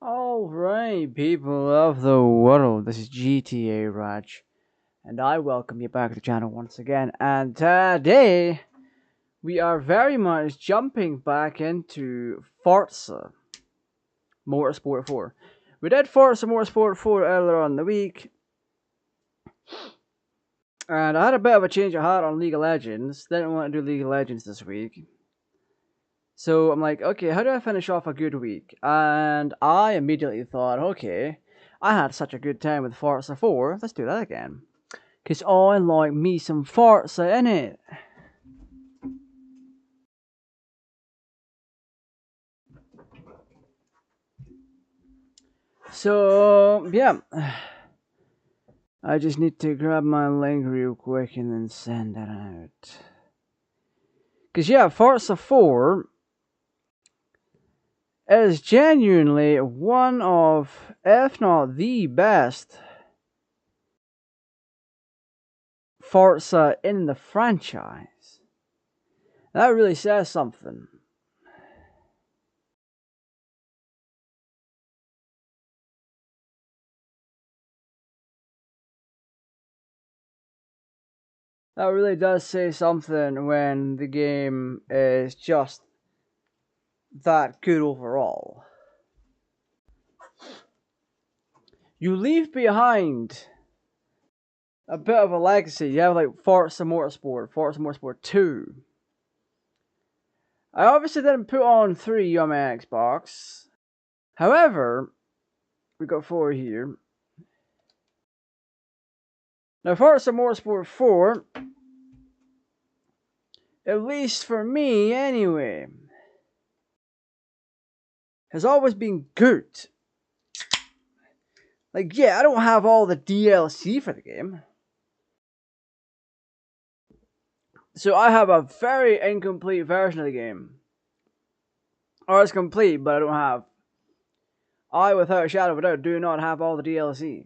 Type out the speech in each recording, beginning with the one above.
Alright, people of the world, this is GTARaj, and I welcome you back to the channel once again. And today, we are very much jumping back into Forza Motorsport 4. We did Forza Motorsport 4 earlier on in the week, and I had a bit of a change of heart on League of Legends. Didn't want to do League of Legends this week. So I'm like, okay, how do I finish off a good week? And I immediately thought, okay, I had such a good time with Forza 4, let's do that again. Because I like me some Forza, innit? So, yeah. I just need to grab my link real quick and then send that out. Because, yeah, Forza 4 is genuinely one of, if not the best, Forza in the franchise. That really says something. That really does say something when the game is just that good overall. You leave behind a bit of a legacy. You have like Forza Motorsport 2. I obviously didn't put on 3 on my Xbox. However, we got 4 here. Now Forza Motorsport 4, at least for me anyway, has always been good. Like, yeah, I don't have all the DLC for the game. So I have a very incomplete version of the game. Or it's complete, but I don't have. I, without a shadow of a doubt, do not have all the DLC.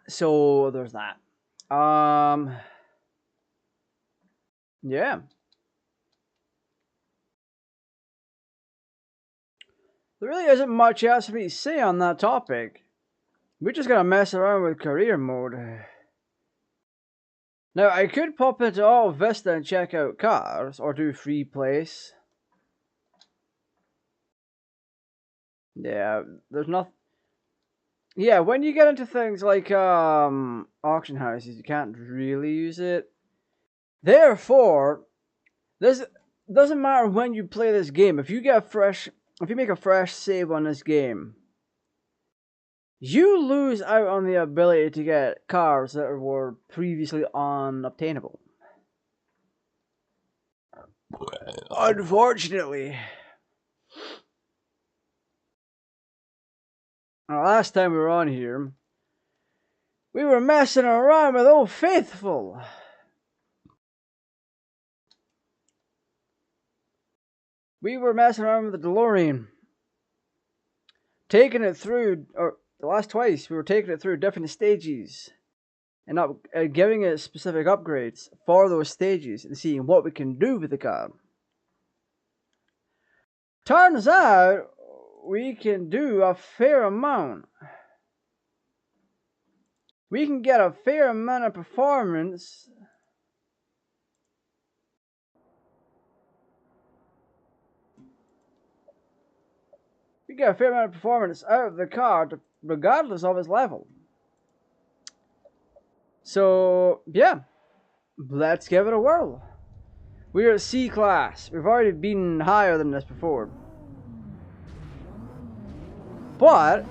So there's that. Yeah. There really isn't much else for me to say on that topic. We're just gonna mess around with career mode. Now, I could pop into All Vista and check out cars, or do free place. Yeah, there's nothing. Yeah, when you get into things like auction houses, you can't really use it. Therefore, this doesn't matter when you play this game. If you make a fresh save on this game, you lose out on the ability to get cars that were previously unobtainable. Unfortunately. Last time we were on here, we were messing around with Old Faithful. We were messing around with the DeLorean. Taking it through, or the last twice, we were taking it through different stages. And giving it specific upgrades for those stages and seeing what we can do with the car. Turns out we can do a fair amount. We can get a fair amount of performance out of the car regardless of its level. So, yeah, let's give it a whirl. We're at C class. We've already been higher than this before. But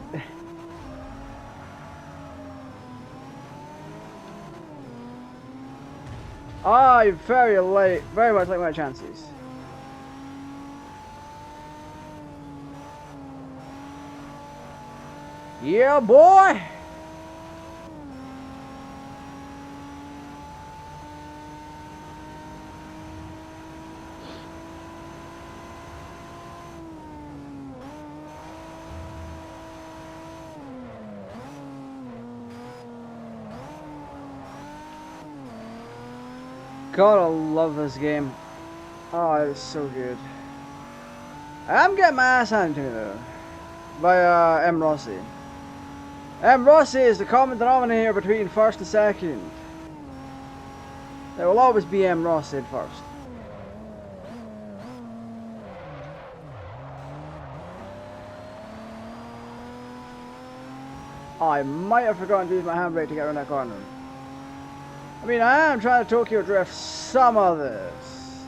I very much like my chances. Yeah, boy! God, I love this game. Oh, it's so good. I'm getting my ass handed to me though by M. Rossi. M. Rossi is the common denominator between first and second. There will always be M. Rossi at first. I might have forgotten to use my handbrake to get around that corner. I mean, I am trying to Tokyo Drift some of this.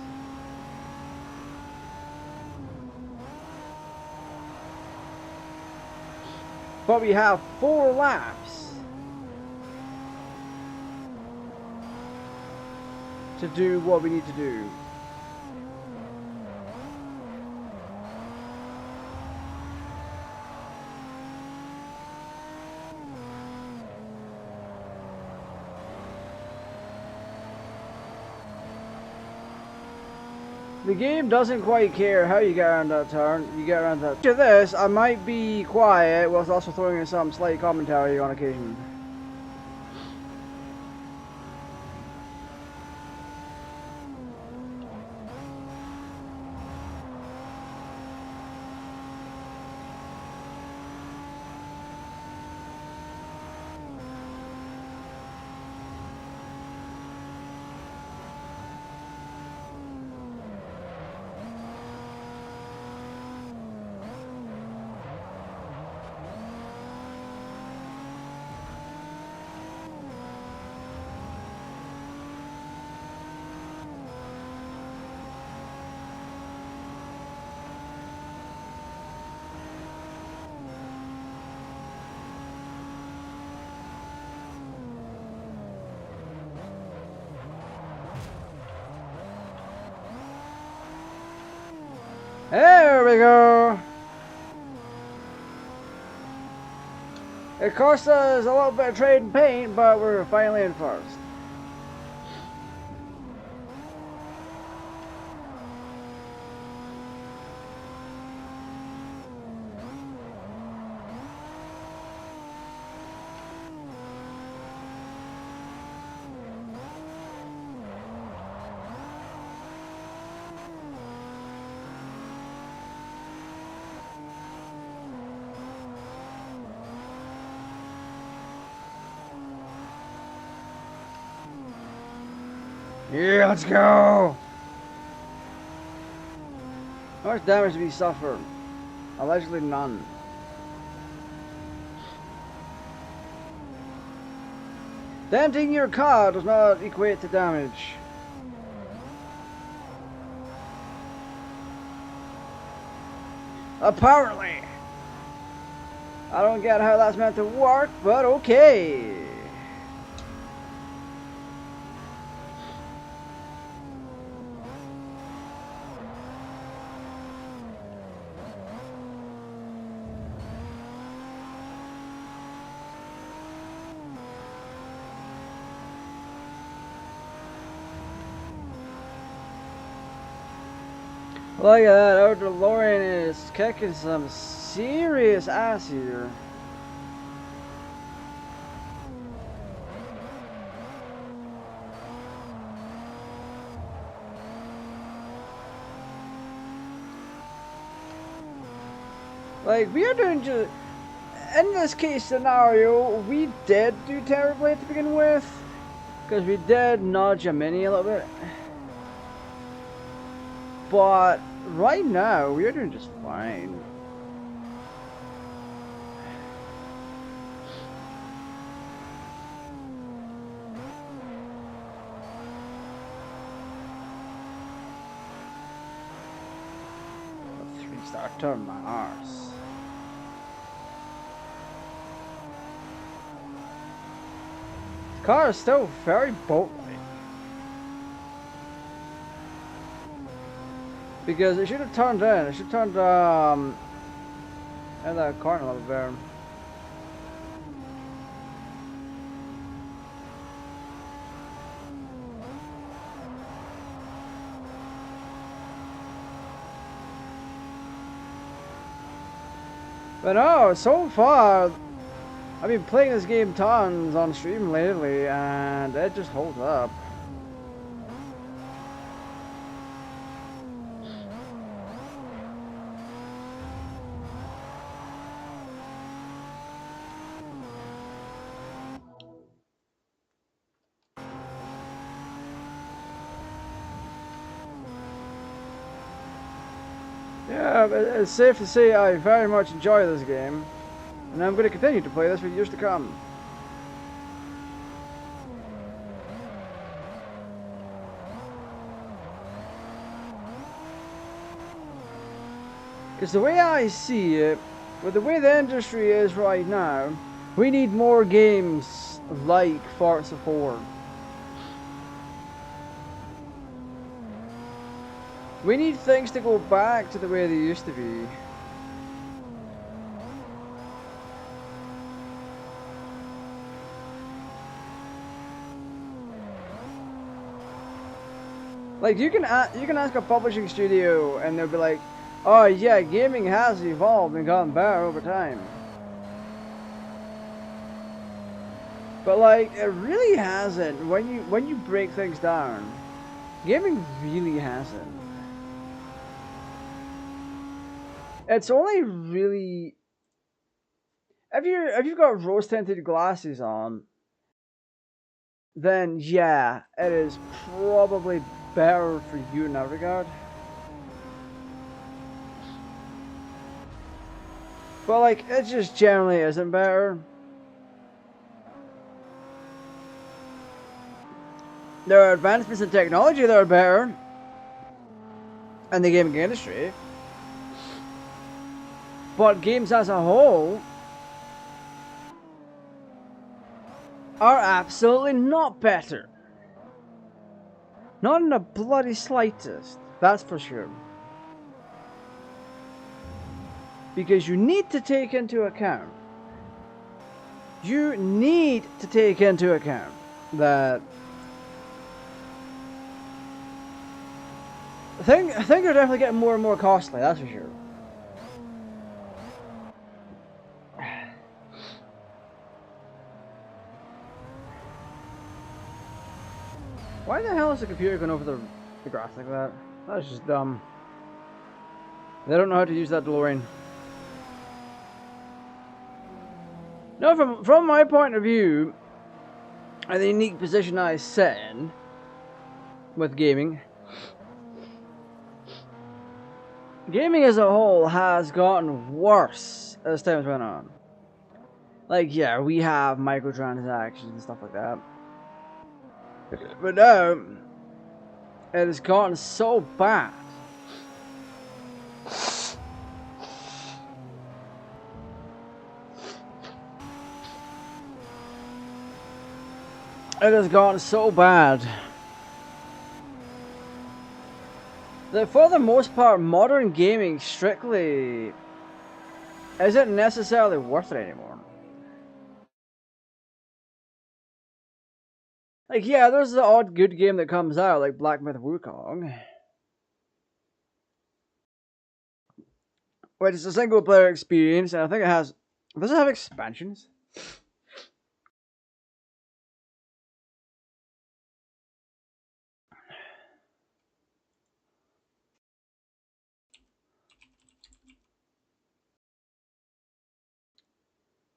But we have 4 laps to do what we need to do. The game doesn't quite care how you get around that turn. You get around that. To this, I might be quiet whilst also throwing in some slight commentary on occasion. There we go. It cost us a little bit of trade and paint, but we're finally in first. Yeah, let's go! How much damage did we suffer? Allegedly none. Denting your car does not equate to damage. Apparently. I don't get how that's meant to work, but okay. Look at that, our DeLorean is kicking some serious ass here. Like, we are doing just... In this case scenario, we did do terribly to begin with. Because we did nudge a mini a little bit. But right now, we are doing just fine. A 3-star turn, my arse. The car is still very boat-like. Because it should have turned in. It should have turned in that corner a little bit. But no, so far I've been playing this game tons on stream lately and it just holds up. Yeah, but it's safe to say I very much enjoy this game, and I'm going to continue to play this for years to come. Because the way I see it, with the way the industry is right now, we need more games like Forza 4. We need things to go back to the way they used to be. Like you can ask a publishing studio and they'll be like, "Oh yeah, gaming has evolved and gotten better over time." But like it really hasn't. When you break things down, gaming really hasn't. It's only really if you've got rose tinted glasses on, then yeah, it is probably better for you in that regard. But like it just generally isn't better. There are advancements in technology that are better in the gaming industry. But games as a whole are absolutely not better. Not in the bloody slightest, that's for sure. Because you need to take into account that things are definitely getting more and more costly, that's for sure. Why the hell is the computer going over the grass like that? That's just dumb. They don't know how to use that DeLorean. No, from my point of view, and the unique position I sit in with gaming, gaming as a whole has gotten worse as time's went on. Like, yeah, we have microtransactions and stuff like that. But now, it has gotten so bad. It has gotten so bad that for the most part, modern gaming strictly isn't necessarily worth it anymore. Like, yeah, there's the odd good game that comes out, like Black Myth Wukong, which is a single player experience, and I think it has. Does it have expansions?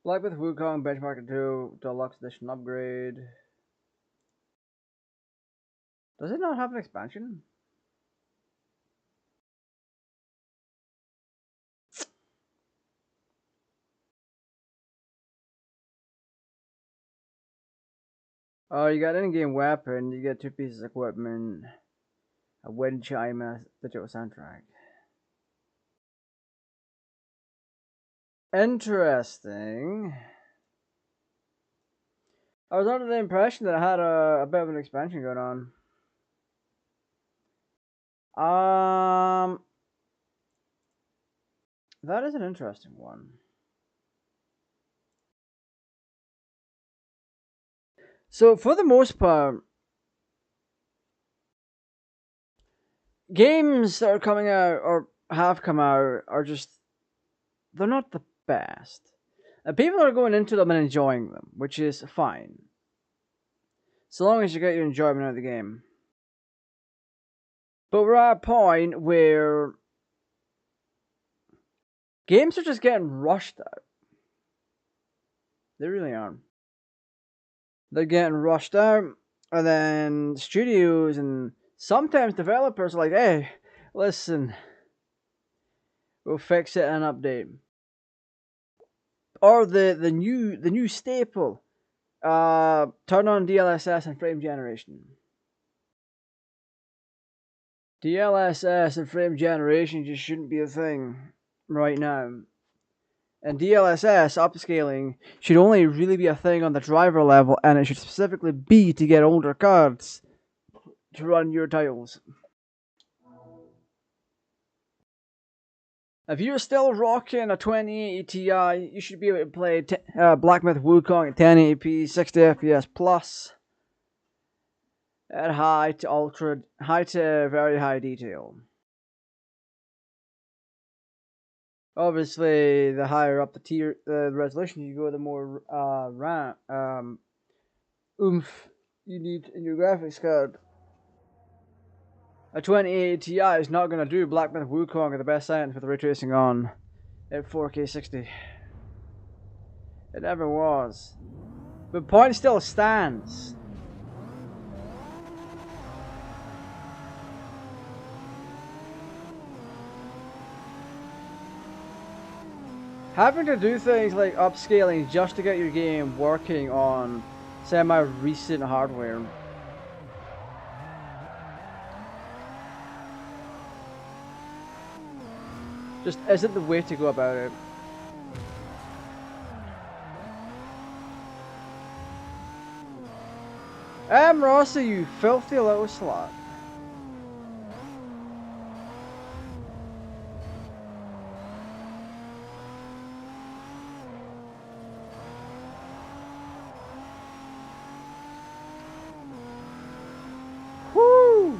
Black Myth Wukong Benchmark 2 Deluxe Edition upgrade. Does it not have an expansion? Oh, you got an in-game weapon, you get 2 pieces of equipment, a wind chime, and a digital soundtrack. Interesting. I was under the impression that it had a bit of an expansion going on. That is an interesting one. So for the most part, games that are coming out or have come out are just, they're not the best. And people are going into them and enjoying them, which is fine. So long as you get your enjoyment out of the game. But we're at a point where games are just getting rushed out. They really are. They're getting rushed out, and then studios and sometimes developers are like, hey, listen, We'll fix it in an update. Or the new staple. Turn on DLSS and frame generation. DLSS and frame generation just shouldn't be a thing right now. And DLSS upscaling should only really be a thing on the driver level, and it should specifically be to get older cards to run your titles. If you're still rocking a 2080 Ti, you should be able to play Black Myth Wukong at 1080p, 60 FPS plus, at high to very high detail. Obviously, the higher up the resolution you go, the more oomph you need in your graphics card. A 2080 Ti is not going to do Black Myth Wukong at the best settings with ray tracing on at 4K 60. It never was. But point still stands. Having to do things like upscaling just to get your game working on semi-recent hardware just isn't the way to go about it. Rossi, you filthy little slut. Whoo!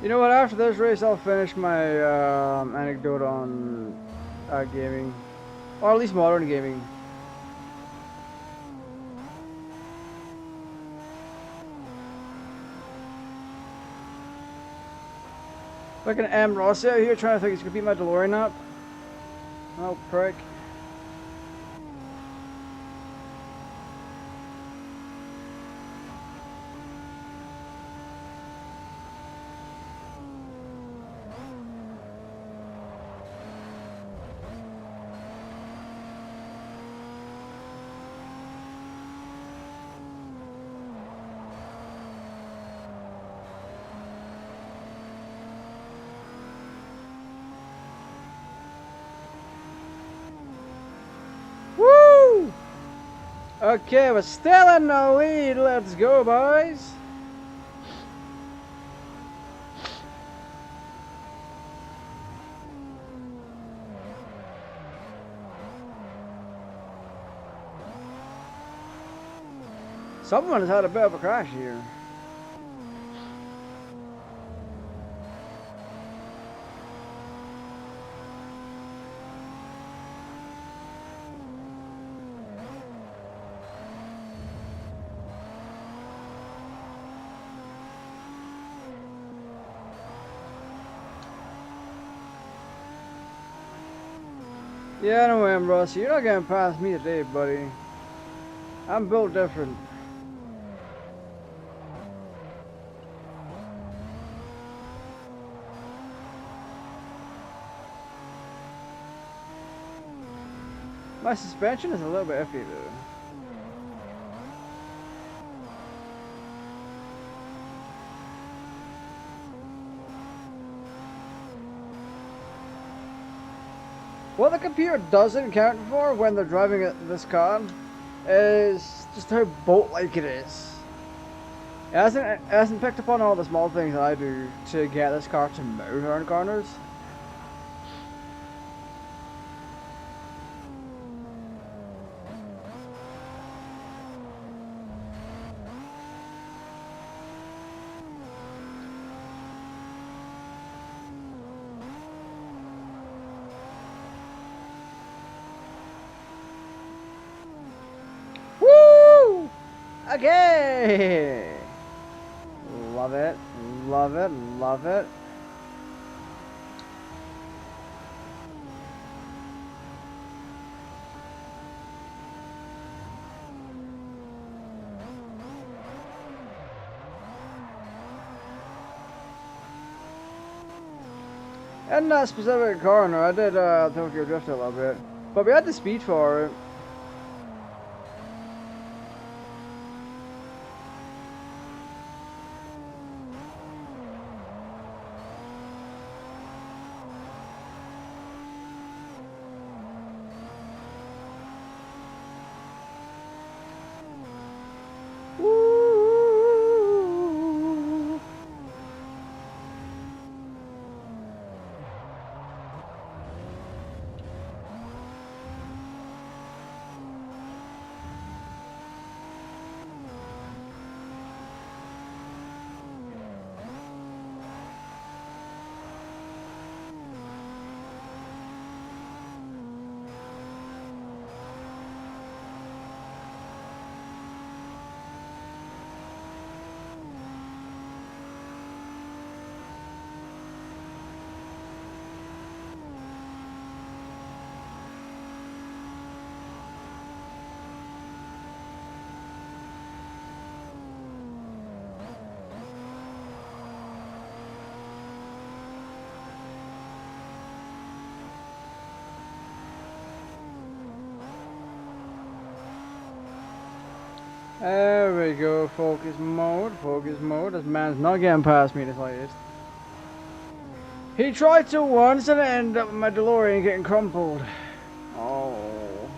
You know what, after this race I'll finish my anecdote on gaming. Or at least modern gaming. Fucking M. Rossi out here trying to think he's gonna beat my DeLorean up. Oh, prick. Woo! Okay, we're still in the lead. Let's go, boys. Someone has had a bit of a crash here. Yeah, no way, Rossi. You're not getting past me today, buddy. I'm built different. My suspension is a little bit iffy, though. What the computer doesn't account for when they're driving this car is just how boat-like it is. It hasn't picked up on all the small things that I do to get this car to move around corners. Woo! Okay! Love it, love it, love it. In that specific corner, I did Tokyo Drift a little bit, but we had the speed for it. There we go, focus mode, focus mode. This man's not getting past me the slightest. He tried to once and it ended up with my DeLorean getting crumpled. Oh.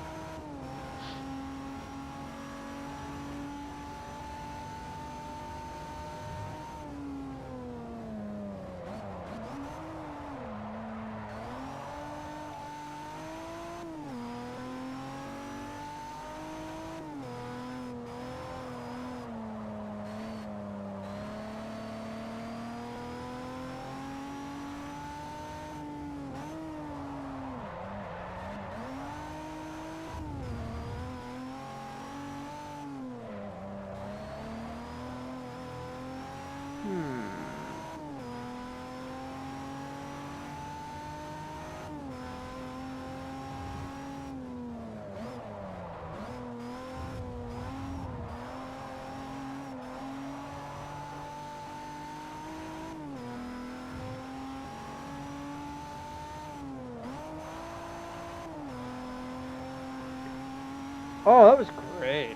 Oh, that was great.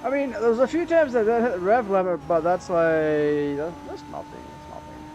I mean, there's a few times that I hit the rev limit, but that's like, that's nothing, it's nothing.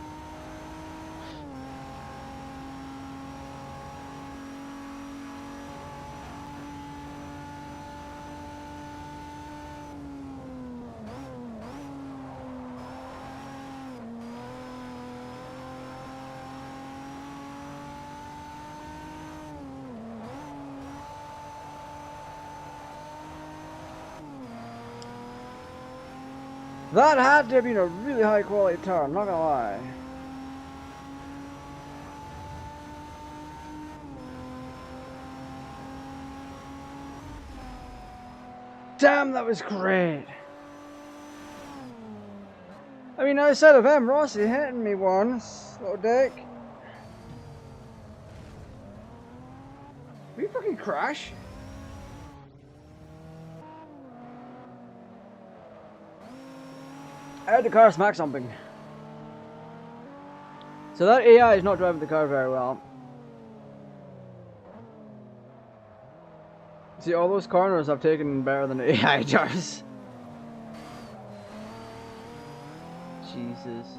That had to have been a really high quality turn, not gonna lie. Damn, that was great. I mean, outside of him, Rossi hitting me once, little dick. Did we fucking crash? I had the car smack something. So that AI is not driving the car very well. See, all those corners I've taken better than the AI does. Jesus.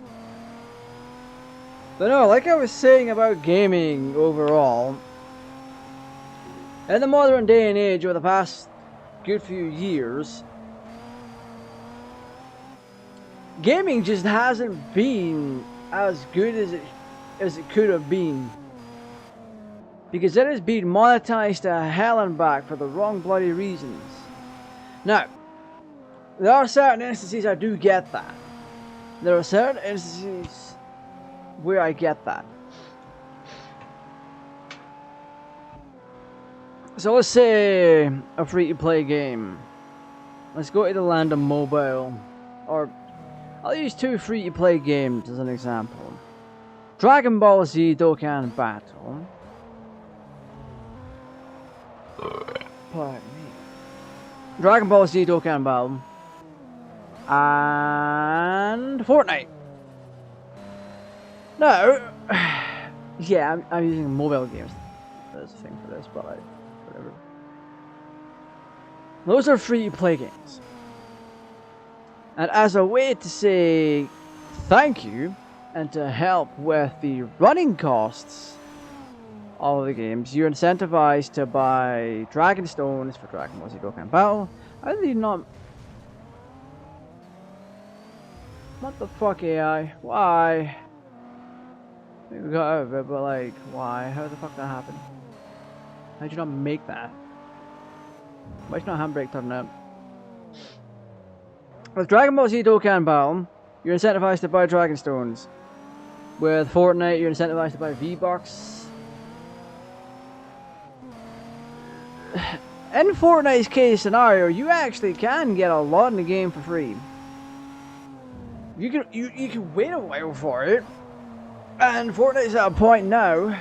But no, like I was saying about gaming overall, in the modern day and age over the past good few years, gaming just hasn't been as good as it could have been. Because it has been monetized to hell and back for the wrong bloody reasons. Now, there are certain instances I do get that. There are certain instances where I get that. So let's say a free-to-play game. Let's go to the land of mobile. Or I'll use two free-to-play games as an example. Dragon Ball Z Dokkan Battle. Pardon me. Dragon Ball Z Dokkan Battle. And Fortnite. No. Yeah, I'm using mobile games. There's a thing for this, but whatever. Those are free-to-play games. And as a way to say thank you, and to help with the running costs of the games, you're incentivized to buy Dragon Stones for Dragon Ball Z Dokkan Battle. How did you not... What the fuck, AI? Why? I think we got out of it, but like, why? How the fuck that happened? How'd you not make that? Why'd you not handbrake turn up? With Dragon Ball Z Dokkan Battle, you're incentivized to buy Dragon Stones. With Fortnite, you're incentivized to buy V-Bucks. In Fortnite's case scenario, you actually can get a lot in the game for free. You can wait a while for it, and Fortnite's at a point now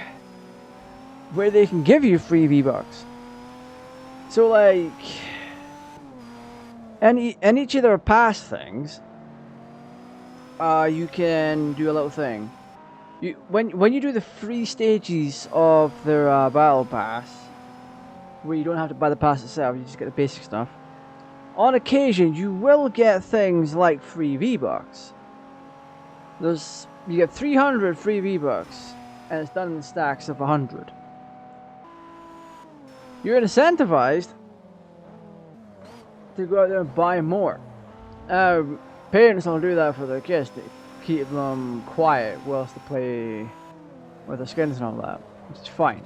where they can give you free V-Bucks. So like, in each of their past things, you can do a little thing. When you do the free stages of their battle pass, where you don't have to buy the pass itself, you just get the basic stuff. On occasion, you will get things like free V-Bucks. You get 300 free V-Bucks, and it's done in stacks of 100. You're incentivized to go out there and buy more. Parents will do that for their kids to keep them quiet whilst they play with their skins and all that, which is fine.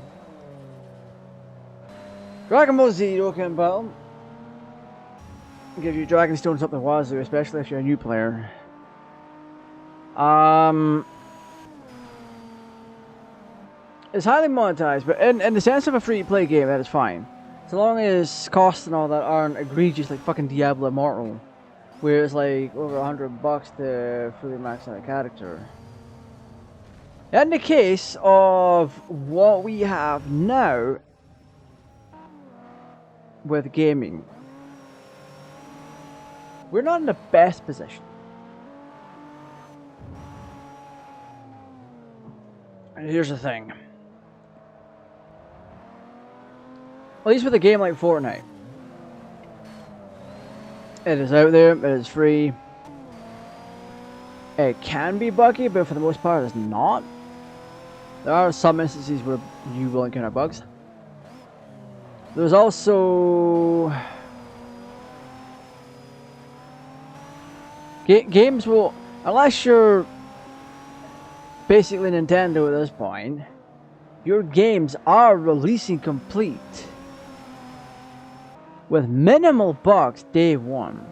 Dragon Ball Z Dokkan Battle gives you Dragon Stones up the wazoo, especially if you're a new player. It's highly monetized, but in the sense of a free-to-play game, that is fine. So long as costs and all that aren't egregious like fucking Diablo Immortal, where it's like over $100 to fully max out a character. In the case of what we have now with gaming, we're not in the best position. And here's the thing. At least with a game like Fortnite, it is out there, it is free. It can be buggy, but for the most part it's not. There are some instances where you will encounter bugs. There's also... games will... Unless you're basically Nintendo at this point, your games are releasing complete with minimal bugs day one.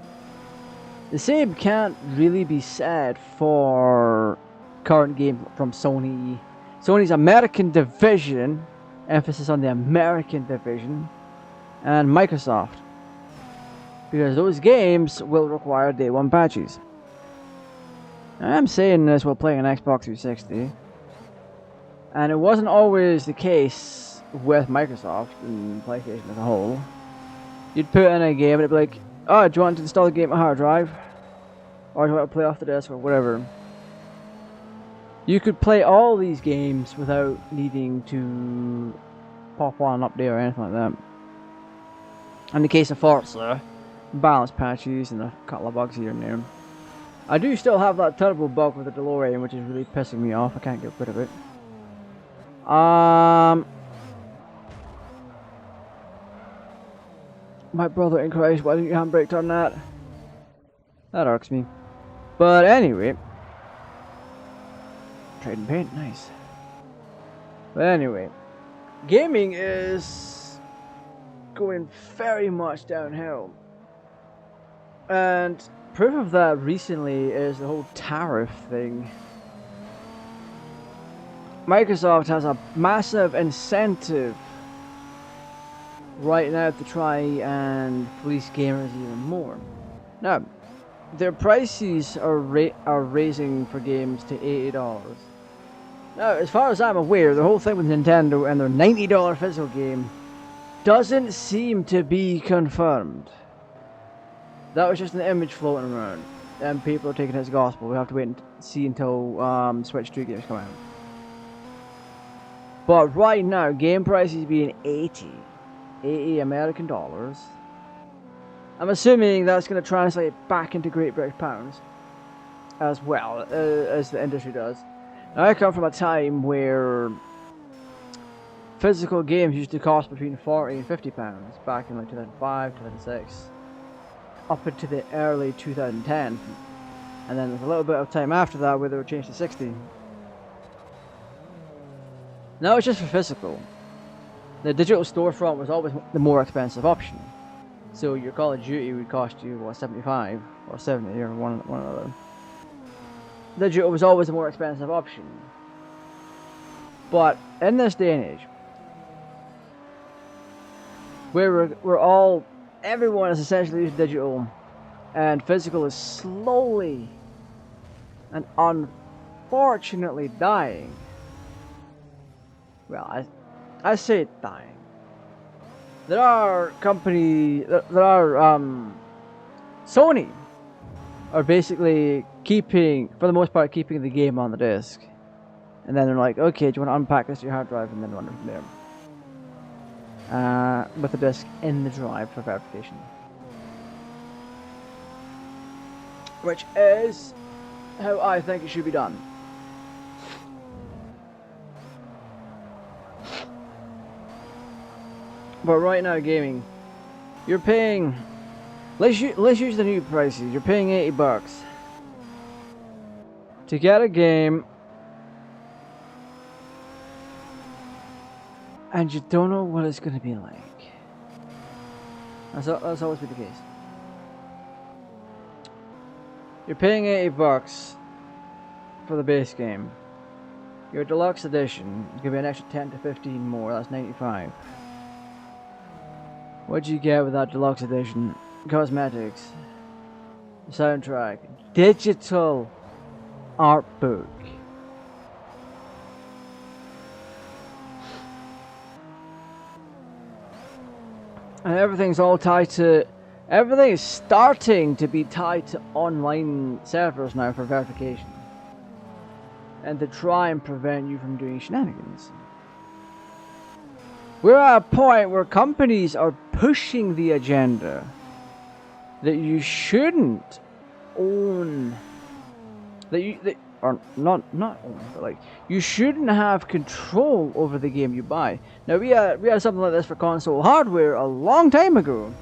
The same can't really be said for current games from Sony. Sony's American division, emphasis on the American division, and Microsoft, because those games will require day one patches. I'm saying this while playing an Xbox 360, and it wasn't always the case with Microsoft and PlayStation as a whole. You'd put in a game and it'd be like, oh, do you want to install the game on hard drive? Or do you want to play off the disc or whatever? You could play all these games without needing to pop one up there or anything like that. In the case of Forza, balance patches and a couple of bugs here and there. I do still have that terrible bug with the DeLorean, which is really pissing me off. I can't get rid of it. My brother in Christ, why didn't you handbrake on that? That irks me. But anyway. Trading paint, nice. But anyway. Gaming is going very much downhill. And proof of that recently is the whole tariff thing. Microsoft has a massive incentive right now to try and fleece gamers even more. Now, their prices are raising for games to $80. Now, as far as I'm aware, the whole thing with Nintendo and their $90 physical game doesn't seem to be confirmed. That was just an image floating around, and people are taking it as gospel. We have to wait and see until Switch 2 games come out. But right now, game prices being 80 American dollars. I'm assuming that's going to translate back into Great British pounds as well, as the industry does. Now, I come from a time where physical games used to cost between 40 and 50 pounds back in like 2005, 2006, up into the early 2010, and then there's a little bit of time after that where they were changed to 60. Now it's just for physical. The digital storefront was always the more expensive option. So your Call of Duty would cost you, what, 75 or 70 or one or the other. Digital was always a more expensive option. But in this day and age, where everyone is essentially using digital, and physical is slowly and unfortunately dying. Well, I say dying. There are Sony are basically keeping, for the most part, keeping the game on the disc. And then they're like, okay, do you want to unpack this to your hard drive and then run it from there? With the disc in the drive for verification. Which is how I think it should be done. But right now, gaming, you're paying. Let's use the new prices. You're paying $80 to get a game, and you don't know what it's going to be like. That's always been the case. You're paying $80 for the base game. Your deluxe edition is going to be an extra 10 to 15 more. That's $95. What do you get with that deluxe edition? Cosmetics, soundtrack, digital art book. And everything's all tied to, everything is starting to be tied to online servers now for verification. And to try and prevent you from doing shenanigans. We're at a point where companies are pushing the agenda that you shouldn't own, or not own, but like, you shouldn't have control over the game you buy. Now we had something like this for console hardware a long time ago,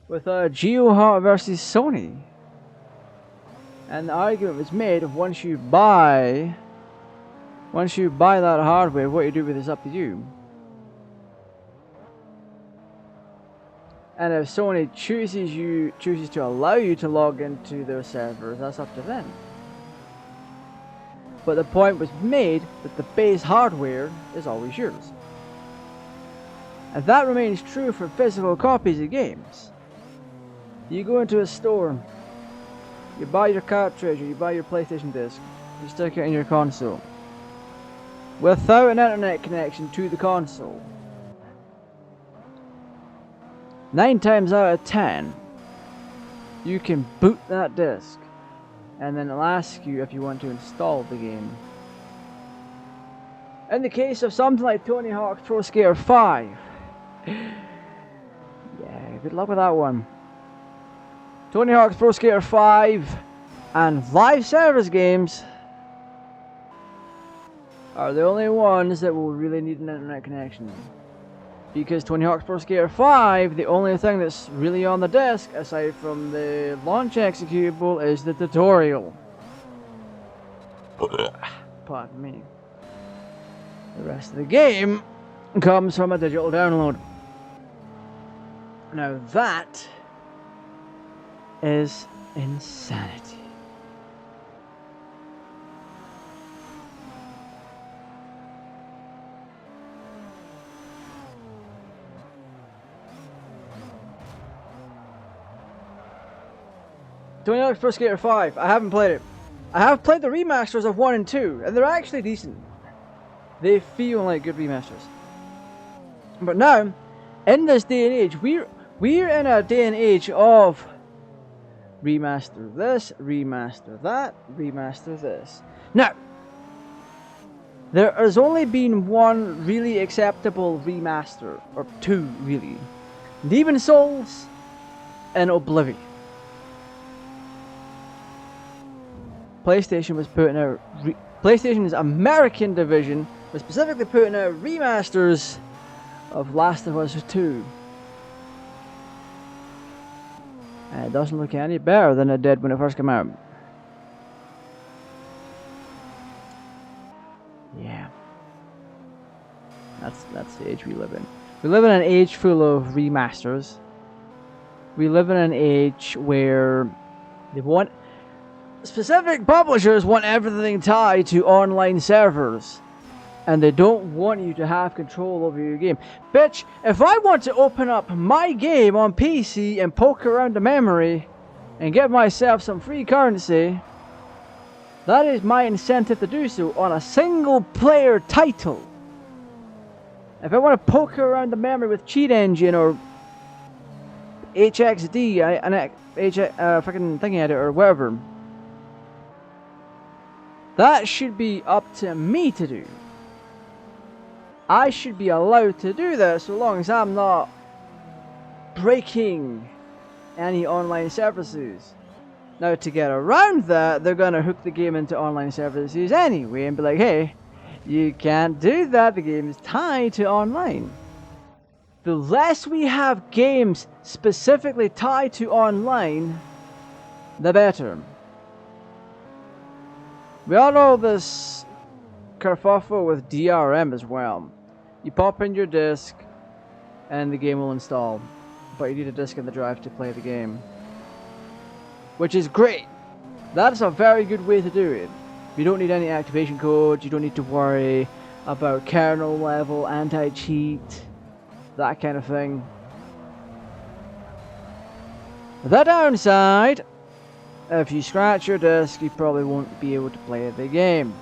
with GTArajgaming versus Sony, and the argument was made of once you buy that hardware, what you do with it is up to you. And if Sony chooses to allow you to log into their servers, that's up to them. But the point was made that the base hardware is always yours. And that remains true for physical copies of games. You go into a store, you buy your cartridge, or you buy your PlayStation disc, you stick it in your console. Without an internet connection to the console, 9 times out of 10, you can boot that disc, and then it'll ask you if you want to install the game. In the case of something like Tony Hawk's Pro Skater 5, yeah, good luck with that one. Tony Hawk's Pro Skater 5 and live service games are the only ones that will really need an internet connection. Because Tony Hawk's Pro Skater 5, the only thing that's really on the disc, aside from the launch executable, is the tutorial. Pardon me. The rest of the game comes from a digital download. Now that is insanity. Tony Hawk's Pro Skater 5, I haven't played it. I have played the remasters of 1 and 2, and they're actually decent. They feel like good remasters. But now, in this day and age, we're in a day and age of remaster this, remaster that, remaster this. Now, there has only been one really acceptable remaster, or two really. Demon Souls and Oblivion. PlayStation was putting out PlayStation's American division was specifically putting out remasters of Last of Us 2. And it doesn't look any better than it did when it first came out. Yeah. That's the age we live in. We live in an age full of remasters. We live in an age where they want specific publishers want everything tied to online servers. And they don't want you to have control over your game. Bitch, if I want to open up my game on PC and poke around the memory and get myself some free currency, that is my incentive to do so on a single player title. If I want to poke around the memory with Cheat Engine or HXD, fucking thingy editor or whatever, that should be up to me to do. I should be allowed to do that so long as I'm not breaking any online services. Now, to get around that, they're going to hook the game into online services anyway and be like, hey, you can't do that, the game is tied to online. The less we have games specifically tied to online, the better. We all know this kerfuffle with DRM as well. You pop in your disc and the game will install, but you need a disc in the drive to play the game, which is great. That's a very good way to do it. You don't need any activation codes, you don't need to worry about kernel level, anti-cheat, that kind of thing. The downside, if you scratch your disc, you probably won't be able to play the game.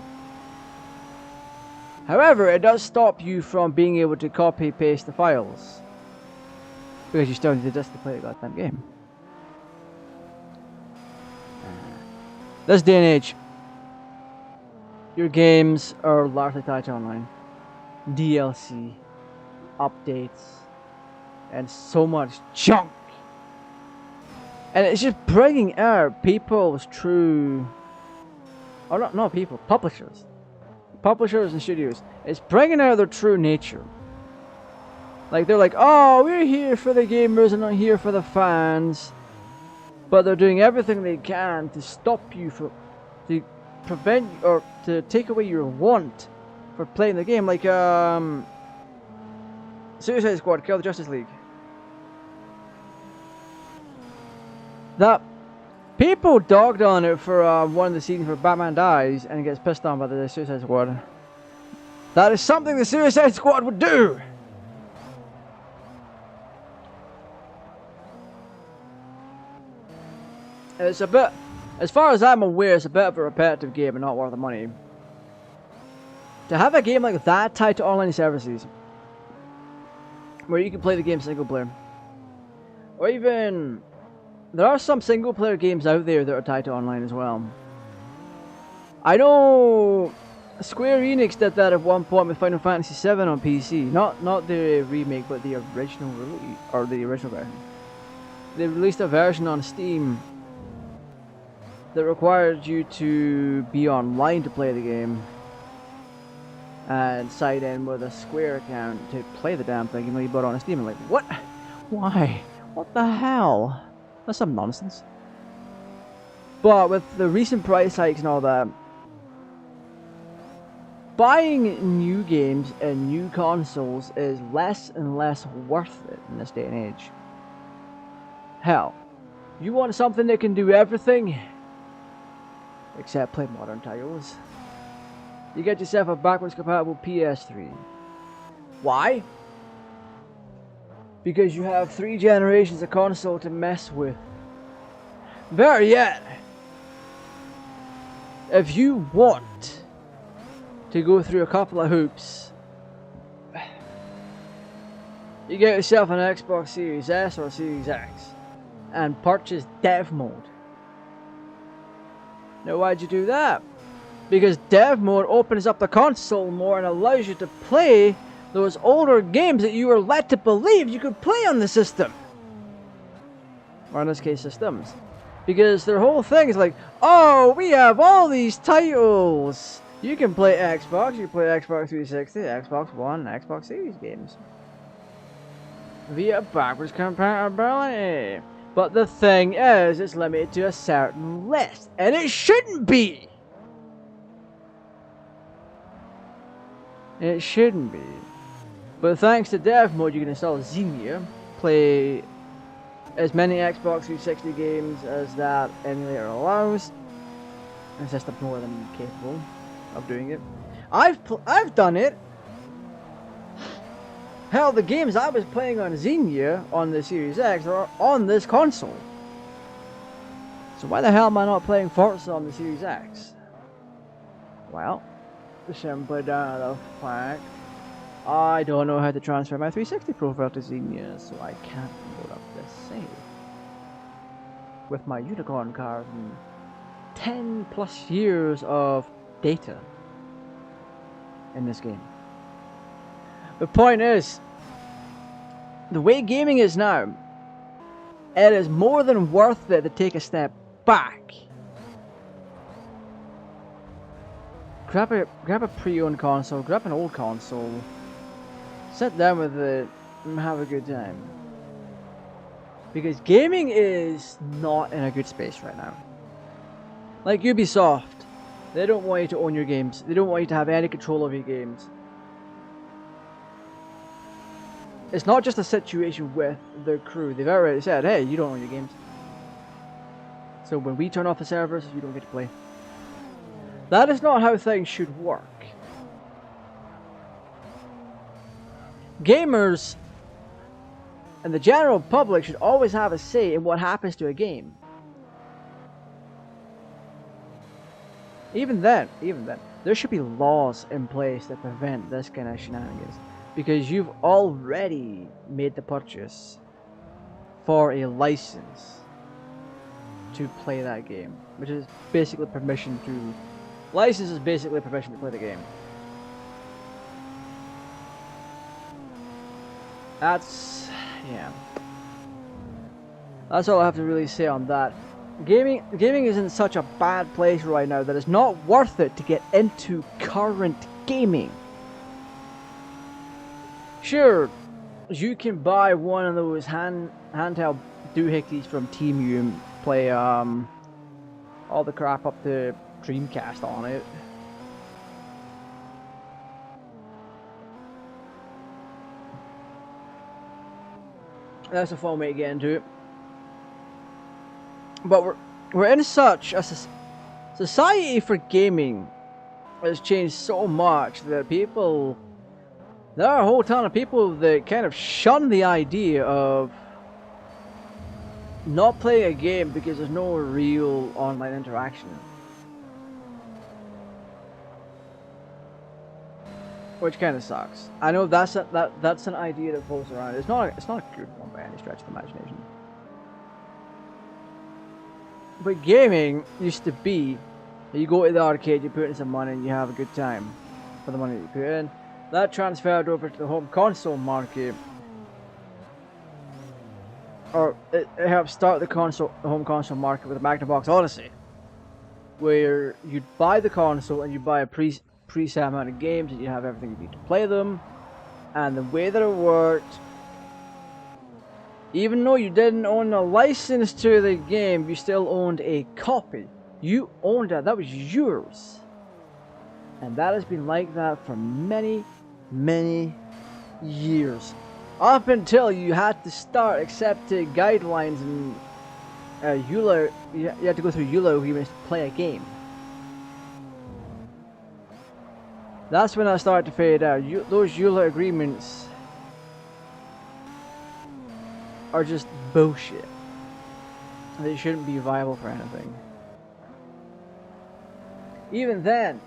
However, it does stop you from being able to copy-paste the files, because you still need the disc to play the goddamn game. This day and age, your games are largely tied to online. DLC, updates, and so much junk. And it's just bringing out people's true... or not people, publishers. Publishers and studios. It's bringing out their true nature. Like, they're like, oh, we're here for the gamers and not here for the fans. But they're doing everything they can to stop you from... to prevent or to take away your want for playing the game. Like, Suicide Squad, Kill the Justice League. That people dogged on it for one of the scenes where Batman dies and gets pissed on by the Suicide Squad. That is something the Suicide Squad would do. It's a bit, as far as I'm aware, it's a bit of a repetitive game and not worth the money. To have a game like that tied to online services, where you can play the game single player, or even... there are some single player games out there that are tied to online as well. I know Square Enix did that at one point with Final Fantasy VII on PC. Not the remake, but the original release, or the original version. They released a version on Steam that required you to be online to play the game and sign in with a Square account to play the damn thing, even though you bought it on Steam. I'm like, what? Why? What the hell? That's some nonsense. But with the recent price hikes and all that, buying new games and new consoles is less and less worth it in this day and age. Hell, you want something that can do everything except play modern titles? You get yourself a backwards compatible PS3. Why? Because you have 3 generations of console to mess with. Better yet, if you want to go through a couple of hoops, you get yourself an Xbox Series S or Series X and purchase dev mode. Now why'd you do that? Because dev mode opens up the console more and allows you to play those older games that you were led to believe you could play on the system. Or in this case, systems. Because their whole thing is like, oh, we have all these titles. You can play Xbox, you can play Xbox 360, Xbox One, Xbox Series games via backwards compatibility. But the thing is, it's limited to a certain list. And it shouldn't be! It shouldn't be. But thanks to dev mode, you can install Xenia, play as many Xbox 360 games as that emulator allows. It's just more than capable of doing it. I've done it! Hell, the games I was playing on Xenia on the Series X are on this console. So why the hell am I not playing Forza on the Series X? Well, simply down to the fact I don't know how to transfer my 360 profile to Xenia, so I can't load up this save. With my unicorn card and 10 plus years of data in this game. The point is, the way gaming is now, it is more than worth it to take a step back. Grab a pre-owned console, grab an old console, sit down with it and have a good time. Because gaming is not in a good space right now. Like Ubisoft, they don't want you to own your games. They don't want you to have any control over your games. It's not just a situation with their crew. They've already said, hey, you don't own your games. So when we turn off the servers, you don't get to play. That is not how things should work. Gamers and the general public should always have a say in what happens to a game. Even then, there should be laws in place that prevent this kind of shenanigans. Because you've already made the purchase for a license to play that game. Which is basically permission to... License is basically permission to play the game. That's... yeah. That's all I have to really say on that. Gaming is in such a bad place right now that it's not worth it to get into current gaming. Sure, you can buy one of those handheld doohickeys from Temu and play all the crap up to Dreamcast on it. That's a fun way to get into it. But we're in such a society for gaming has changed so much that people... There are a whole ton of people that kind of shun the idea of not playing a game because there's no real online interaction. Which kind of sucks. I know that's an idea that floats around. It's not a good one by any stretch of the imagination. But gaming used to be that you go to the arcade, you put in some money, and you have a good time for the money that you put in. That transferred over to the home console market, or it helped start the home console market with the Magnavox Odyssey, where you'd buy the console and you buy a preset amount of games and you have everything you need to play them. And the way that it worked, even though you didn't own a license to the game, you still owned a copy. You owned it. That was yours. And that has been like that for many years. Up until you had to start accepting guidelines and EULA, you had to go through EULA even to play a game. That's when I started to fade out. Those EULA agreements are just bullshit. They shouldn't be viable for anything. Even then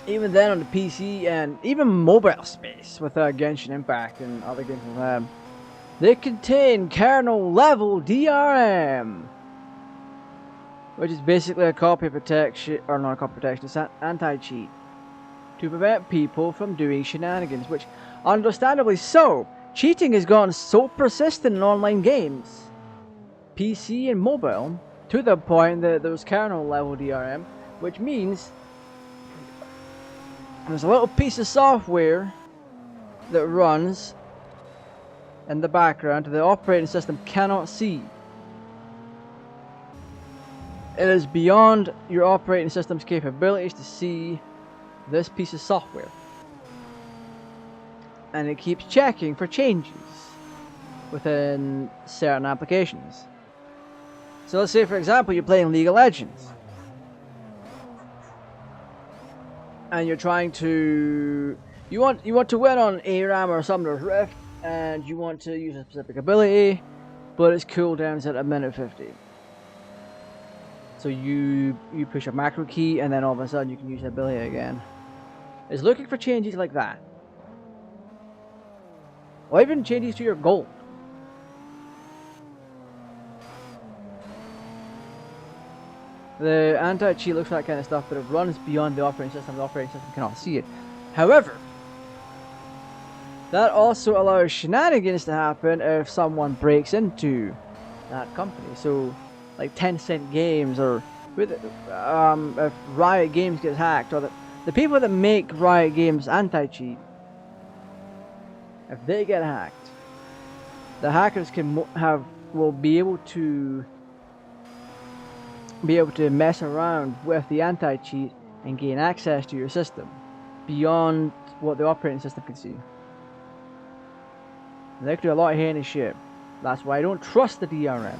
on the PC and even mobile space with Genshin Impact and other games like that, they contain kernel level DRM. which is basically a copy protection, or not a copy protection, it's an anti-cheat to prevent people from doing shenanigans, which, understandably so, cheating has gotten so persistent in online games, PC and mobile, to the point that there's kernel level DRM, which means there's a little piece of software that runs in the background that the operating system cannot see. It is beyond your operating system's capabilities to see this piece of software. And it keeps checking for changes within certain applications. So let's say, for example, you're playing League of Legends. And you're trying to... You want to win on ARAM or Summoner's Rift, and you want to use a specific ability, but its cooldown's at 1:50. So you push a macro key, and then all of a sudden you can use the ability again. It's looking for changes like that. Or even changes to your gold. The anti-cheat looks for that kind of stuff, but it runs beyond the operating system. The operating system cannot see it. However, that also allows shenanigans to happen if someone breaks into that company. So, like 10-cent games, or with if Riot Games gets hacked, or the people that make Riot Games anti-cheat, if they get hacked, the hackers will be able to mess around with the anti-cheat and gain access to your system beyond what the operating system can see. And they can do a lot of heinous shit. That's why I don't trust the DRM.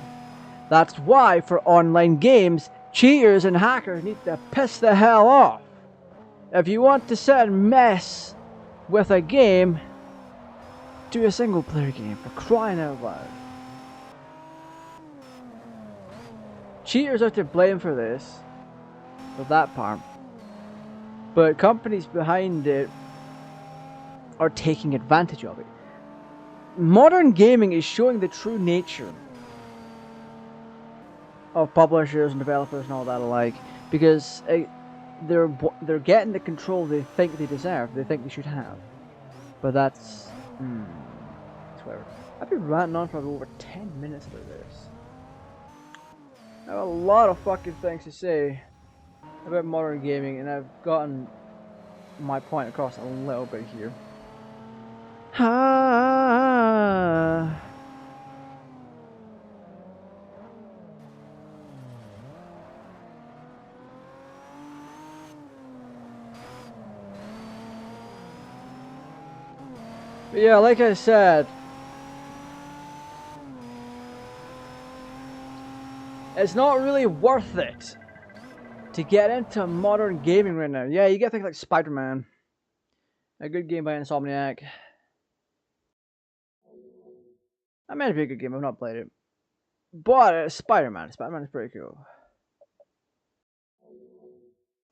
That's why for online games, cheaters and hackers need to piss the hell off. If you want to sit and mess with a game, do a single player game, for crying out loud. Cheaters are to blame for this, for that part. But companies behind it are taking advantage of it. Modern gaming is showing the true nature of publishers and developers and all that alike, because they're getting the control they think they deserve, they think they should have. But that's whatever. I've been ranting on for over 10 minutes about this. I have a lot of fucking things to say about modern gaming, and I've gotten my point across a little bit here. But yeah, like I said, it's not really worth it to get into modern gaming right now. Yeah, you get things like Spider-Man, a good game by Insomniac. That might be a good game, I've not played it. But Spider-Man is pretty cool.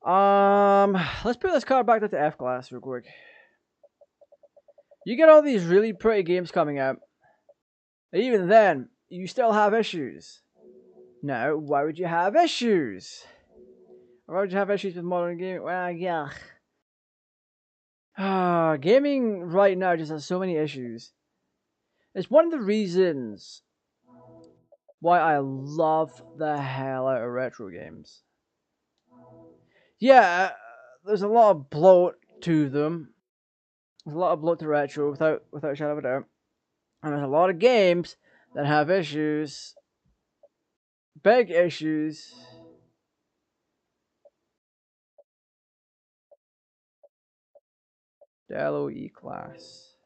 Let's put this car back to F class real quick. You get all these really pretty games coming out, and even then, you still have issues. Now, why would you have issues? Why would you have issues with modern gaming? Well, yeah. Gaming right now just has so many issues. It's one of the reasons why I love the hell out of retro games. Yeah, there's a lot of bloat to them. There's a lot of bloat to retro, without a shadow of a doubt. And there's a lot of games that have issues. Big issues. Dello E class.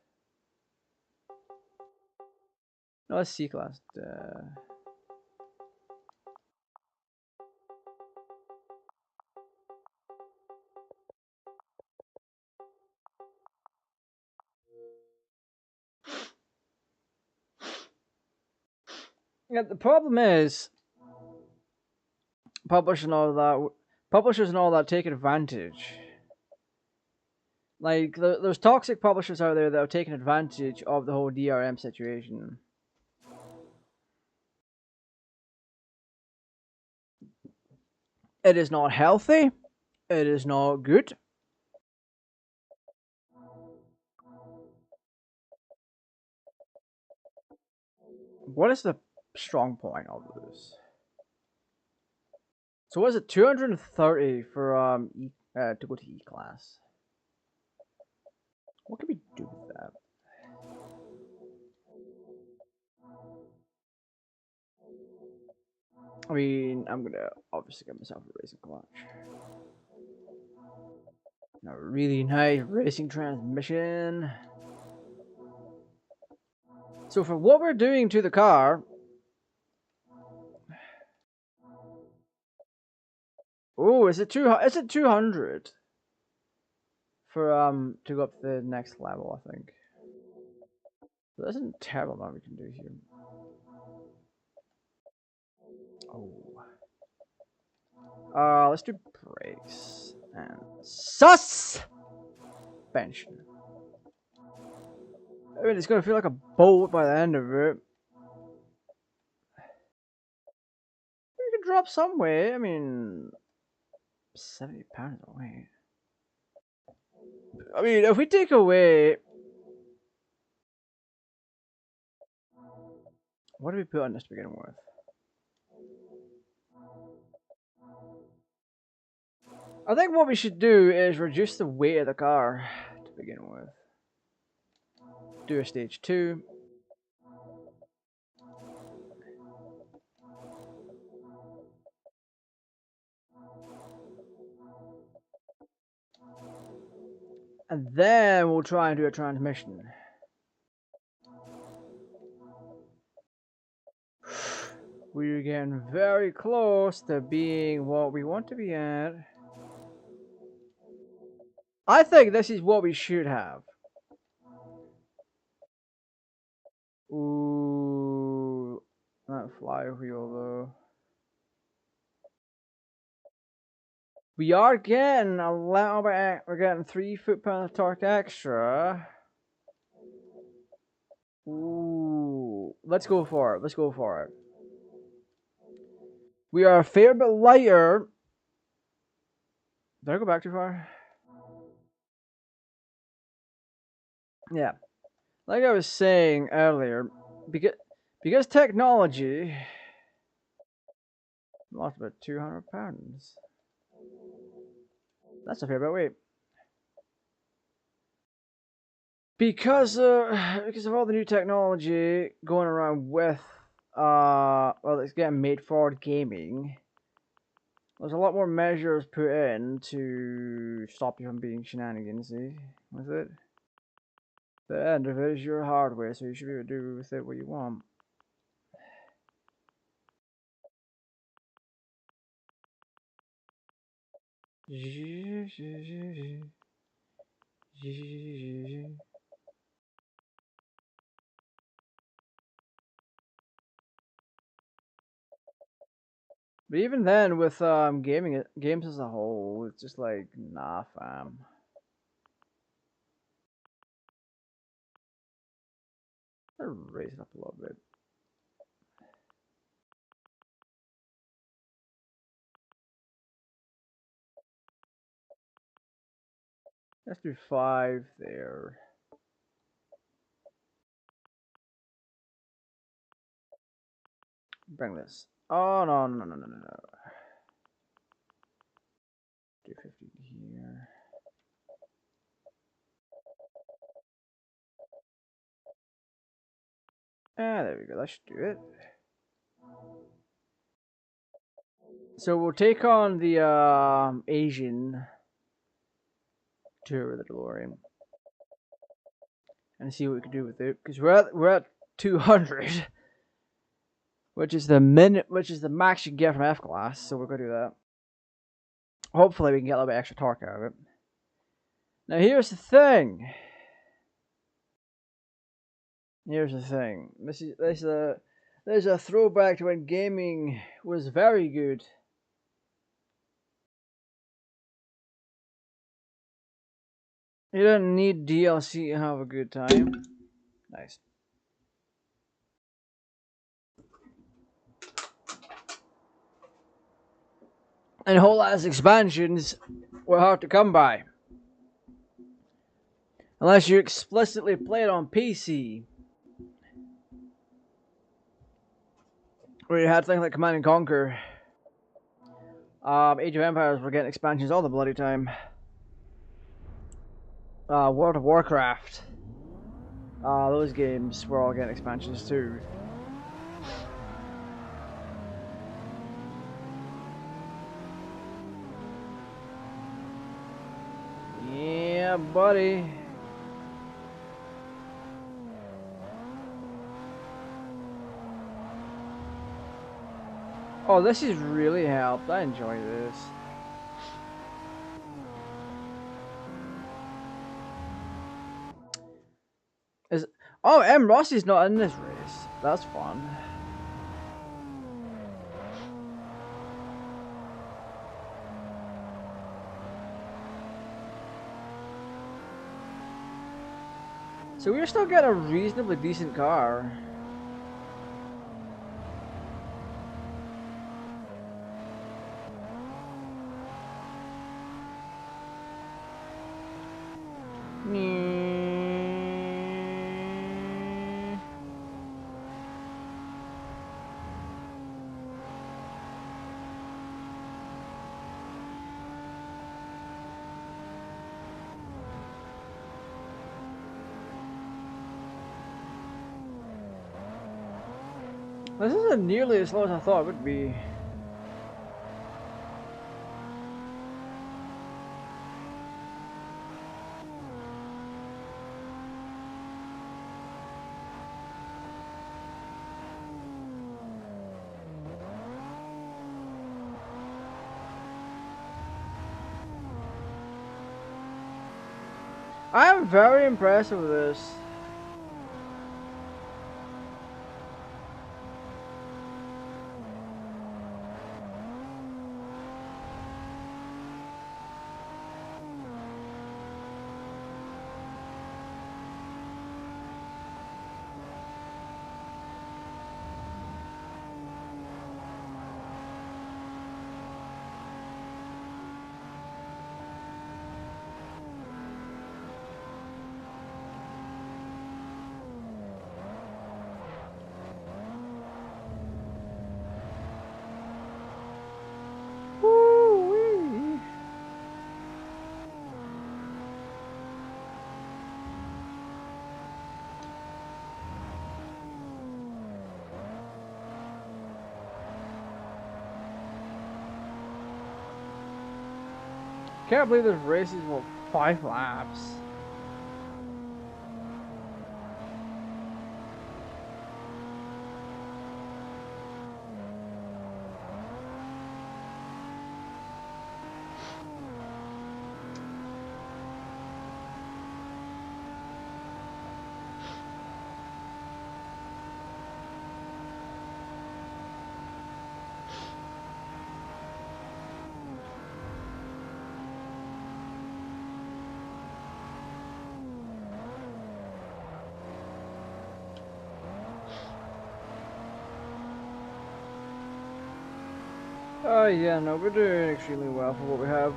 No, it's C class. Yeah, the problem is publishers and all that take advantage. Like, there's toxic publishers out there that are taking advantage of the whole DRM situation. It is not healthy. It is not good. What is the strong point of this? So what is it? 230 for to go to E class. What can we do with that? I mean, I'm gonna obviously get myself a racing clutch. A really nice racing transmission. So for what we're doing to the car, oh, is it 200 for to go up to the next level? I think. So that's a terrible amount we can do here. Oh. Let's do brakes and suspension. I mean, it's gonna feel like a bolt by the end of it. You can drop some weight. I mean, 70 pounds of weight. I mean, if we take away, what do we put on this to begin with? I think what we should do is reduce the weight of the car to begin with. Do a stage 2. And then we'll try and do a transmission. We're getting very close to being what we want to be at. I think this is what we should have. Ooh, that flywheel though. We are getting a little bit. We're getting 3 foot-pounds of torque extra. Ooh, let's go for it. Let's go for it. We are a fair bit lighter. Did I go back too far? Yeah, like I was saying earlier, because technology lost about 200 pounds. That's a fair bit of weight. Because of all the new technology going around with well, it's getting made for gaming. There's a lot more measures put in to stop you from being shenanigansy with it. The end of it is your hardware, so you should be able to do with it what you want. But even then, with games as a whole, it's just like, nah, fam. I'll raise it up a little bit. Let's do 5 there. Bring this. Oh, no. 250 here. Ah, there we go. That should do it. So we'll take on the Asian tour of the DeLorean and see what we can do with it. Because we're at 200, which is the max you can get from F class. So we're gonna do that. Hopefully we can get a little bit extra torque out of it. Now here's the thing. This is a throwback to when gaming was very good. You don't need DLC to have a good time. Nice. And whole ass expansions were hard to come by. Unless you explicitly play it on PC. Where you had things like Command and Conquer. Age of Empires were getting expansions all the bloody time. World of Warcraft. Those games were all getting expansions too. Yeah, buddy. Oh, this has really helped. I enjoy this. Oh, M. Rossi's not in this race. That's fun. So we're still getting a reasonably decent car. This isn't nearly as slow as I thought it would be. I am very impressed with this. Can't believe this race is for 5 laps. Oh yeah, no, we're doing extremely well for what we have.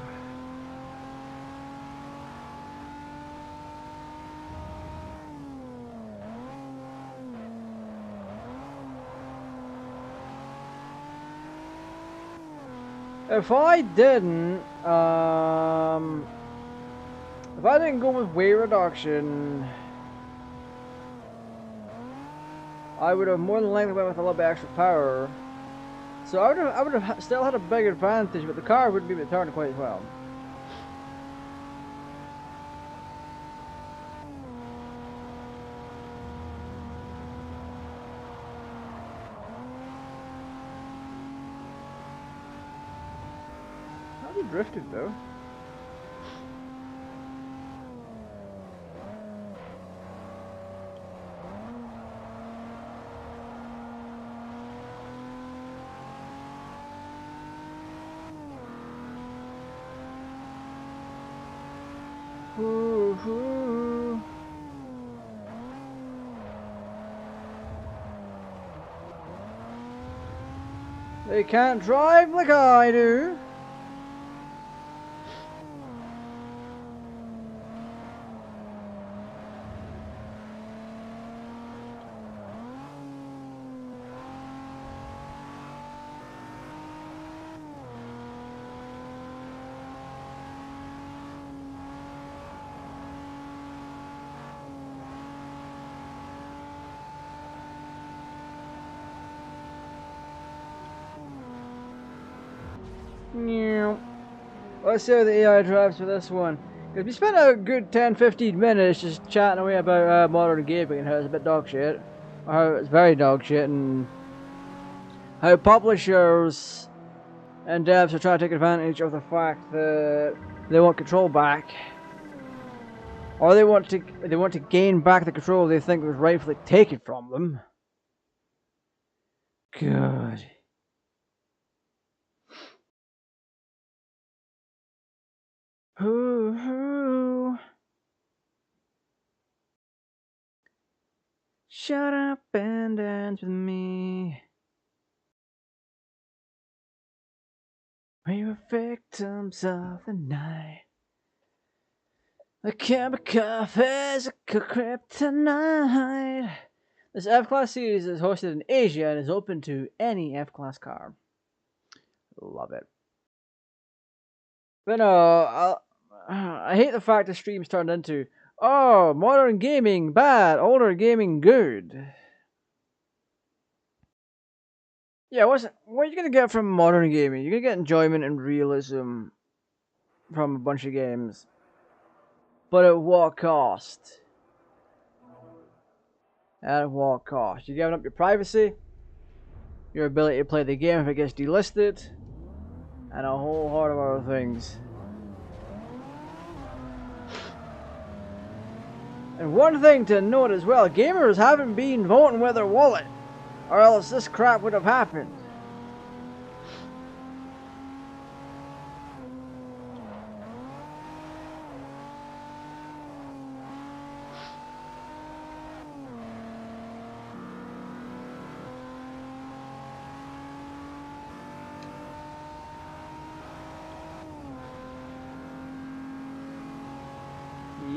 If I didn't go with weight reduction, I would have more than likely went with a little bit extra power. So I would have still had a big advantage, but the car wouldn't be able to turn quite as well. How he drifted though. Ooh. They can't drive like I do. Let's see how the AI drives for this one. Because we spent a good 10-15 minutes just chatting away about modern gaming and how it's a bit dog shit. Or how it's very dog shit, and how publishers and devs are trying to take advantage of the fact that they want control back. Or they want to gain back the control they think was rightfully taken from them. God. Hoo. Shut up and dance with me. We were victims of the night. The chemical is a kryptonite. This F-Class series is hosted in Asia and is open to any F-Class car. Love it. But no, I hate the fact the stream's turned into, oh, modern gaming bad, older gaming good. Yeah, what are you gonna get from modern gaming? You're gonna get enjoyment and realism from a bunch of games. But at what cost? At what cost? You're giving up your privacy, your ability to play the game if it gets delisted, and a whole lot of other things. And one thing to note as well, gamers haven't been voting with their wallet, or else this crap would have happened.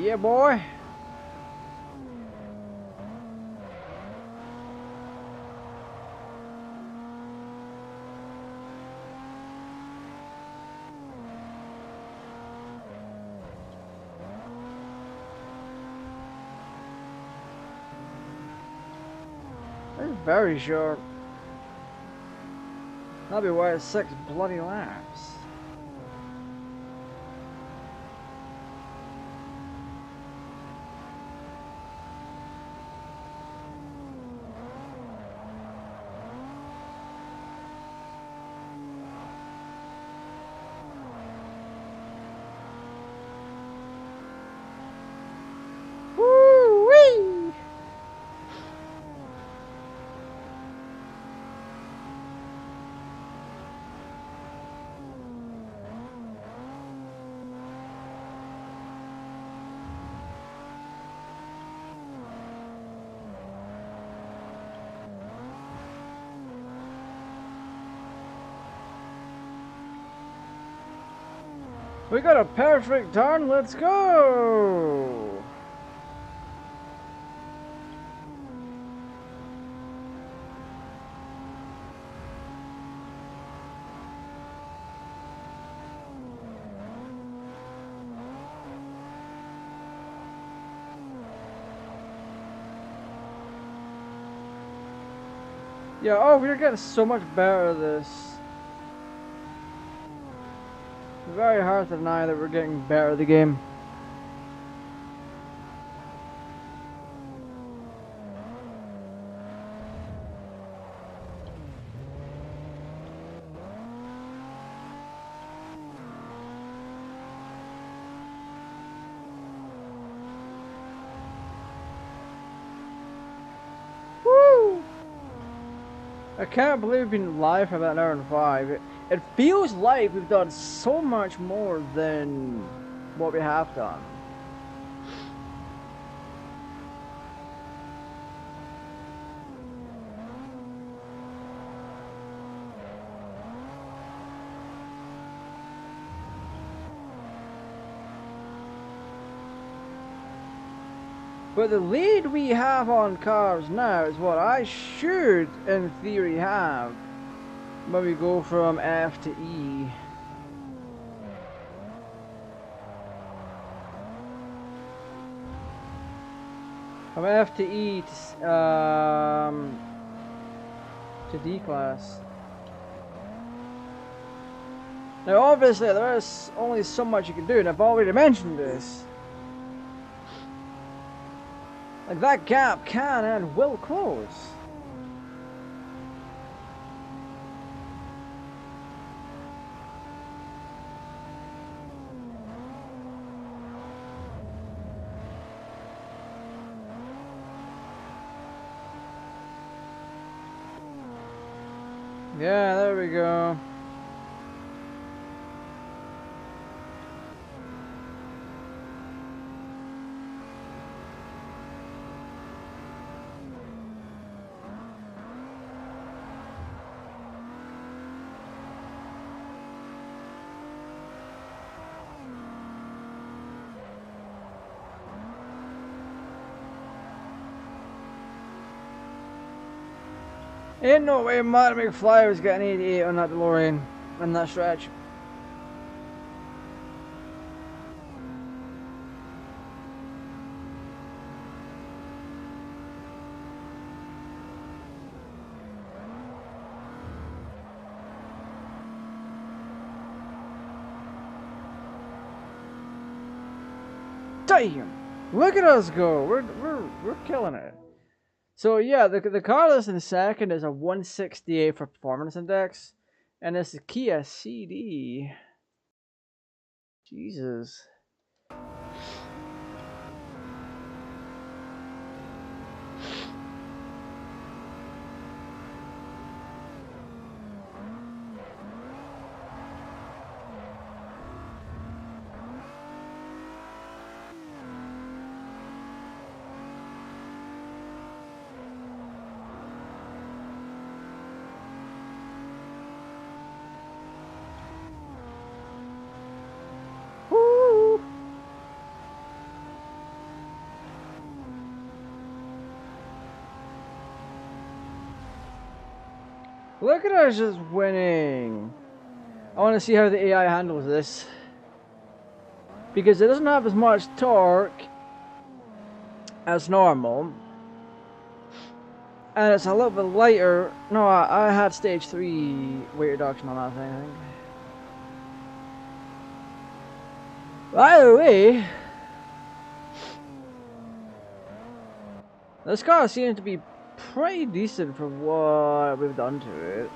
Yeah, boy. That's very short. That'll be why it's 6 bloody laps. Woo-wee! We got a perfect turn, let's go! Yeah, oh, we're getting so much better at this. It's very hard to deny that we're getting better at the game. Woo! I can't believe we've been live for about an hour and 5. It feels like we've done so much more than what we have done. But the lead we have on cars now is what I should, in theory, have when we go from F to E. From F to E to D class. Now, obviously, there is only so much you can do, and I've already mentioned this. Like, that gap can and will close. Yeah, there we go. Ain't no way Marty McFly was getting 88 on that DeLorean in that stretch. Damn! Look at us go! We're killing it. So yeah, the car that's in second is a 168 for performance index, and it's the Kia CD. Jesus. Woo! Look at us just winning. I want to see how the AI handles this. Because it doesn't have as much torque as normal. And it's a little bit lighter. No, I had stage 3 weight reduction on that thing, I think. By the way, this car seems to be pretty decent for what we've done to it.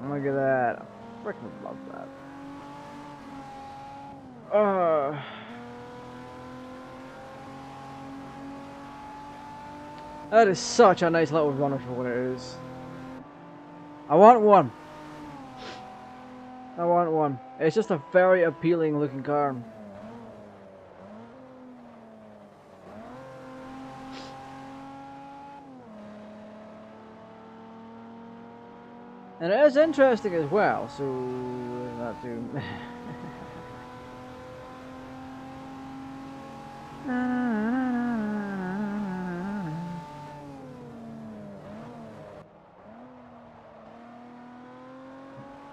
Look at that. I freaking love that. That is such a nice little runner for what it is. I want one. I want one. It's just a very appealing looking car. And it is interesting as well, so that too.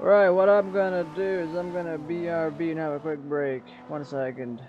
Right, what I'm gonna do is I'm gonna BRB and have a quick break. 1 second.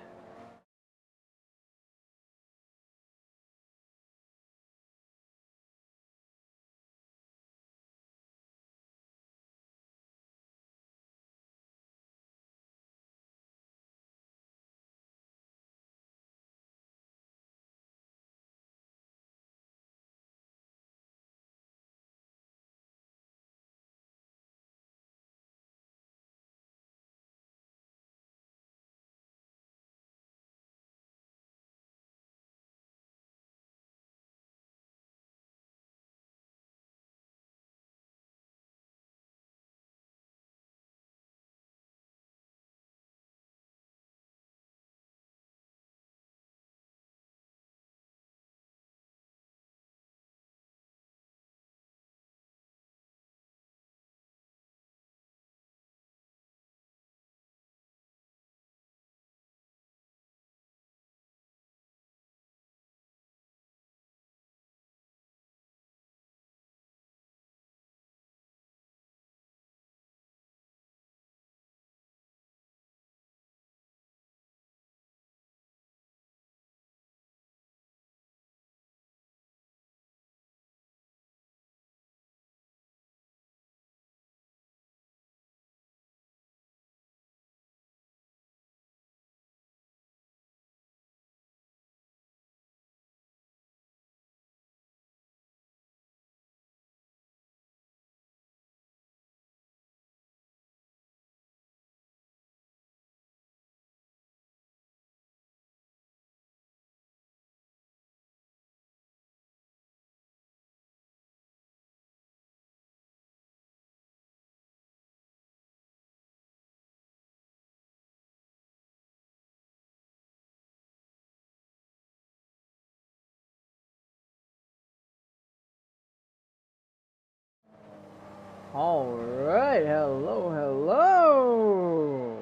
Alright, hello, hello!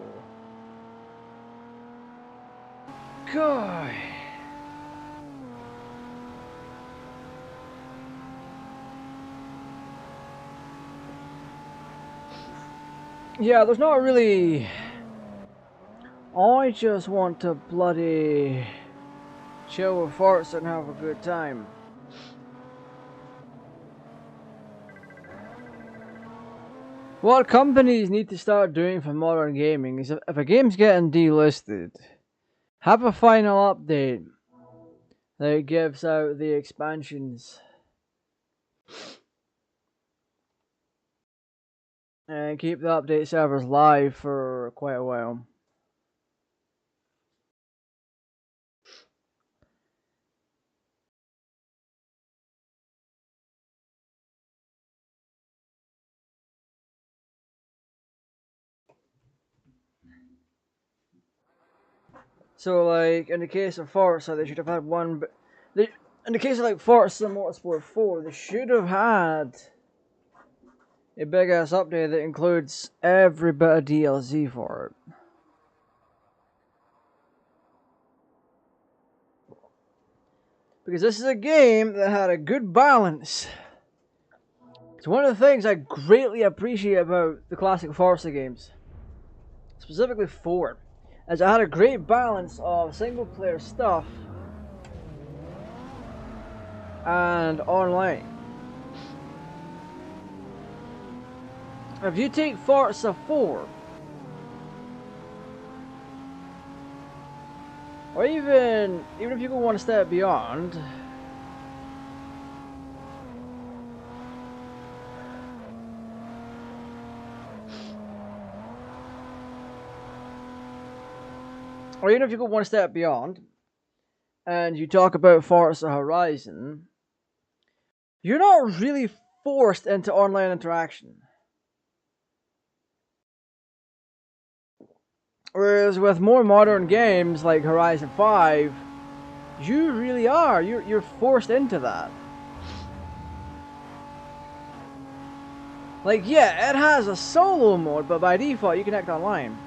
God. Yeah, there's not really... I just want to bloody chill with Forza and have a good time. What companies need to start doing for modern gaming is if a game's getting delisted, have a final update that gives out the expansions and keep the update servers live for quite a while. So, like, in the case of Forza, they should have had one. In the case of, like, Forza Motorsport 4, they should have had a big ass update that includes every bit of DLC for it. Because this is a game that had a good balance. It's one of the things I greatly appreciate about the classic Forza games, specifically 4, as it had a great balance of single player stuff and online. If you take Forza 4, or even if you go one step beyond, and you talk about Forza Horizon, you're not really forced into online interaction. Whereas with more modern games like Horizon 5, you really are. You're forced into that. Like, yeah, it has a solo mode, but by default you connect online.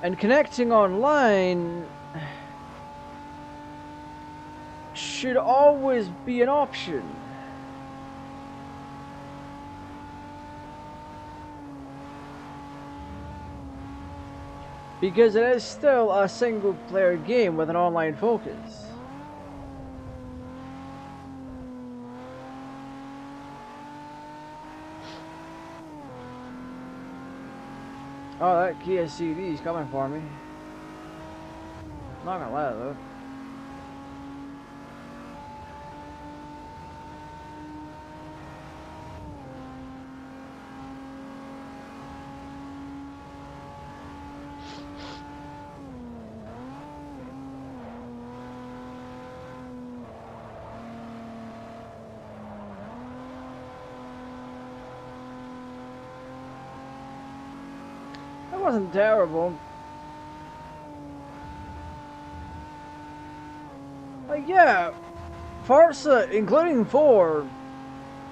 And connecting online should always be an option. Because it is still a single player game with an online focus. Oh, that Kia CD is coming for me. Not gonna lie though. That wasn't terrible. Like, yeah, Forza, including 4,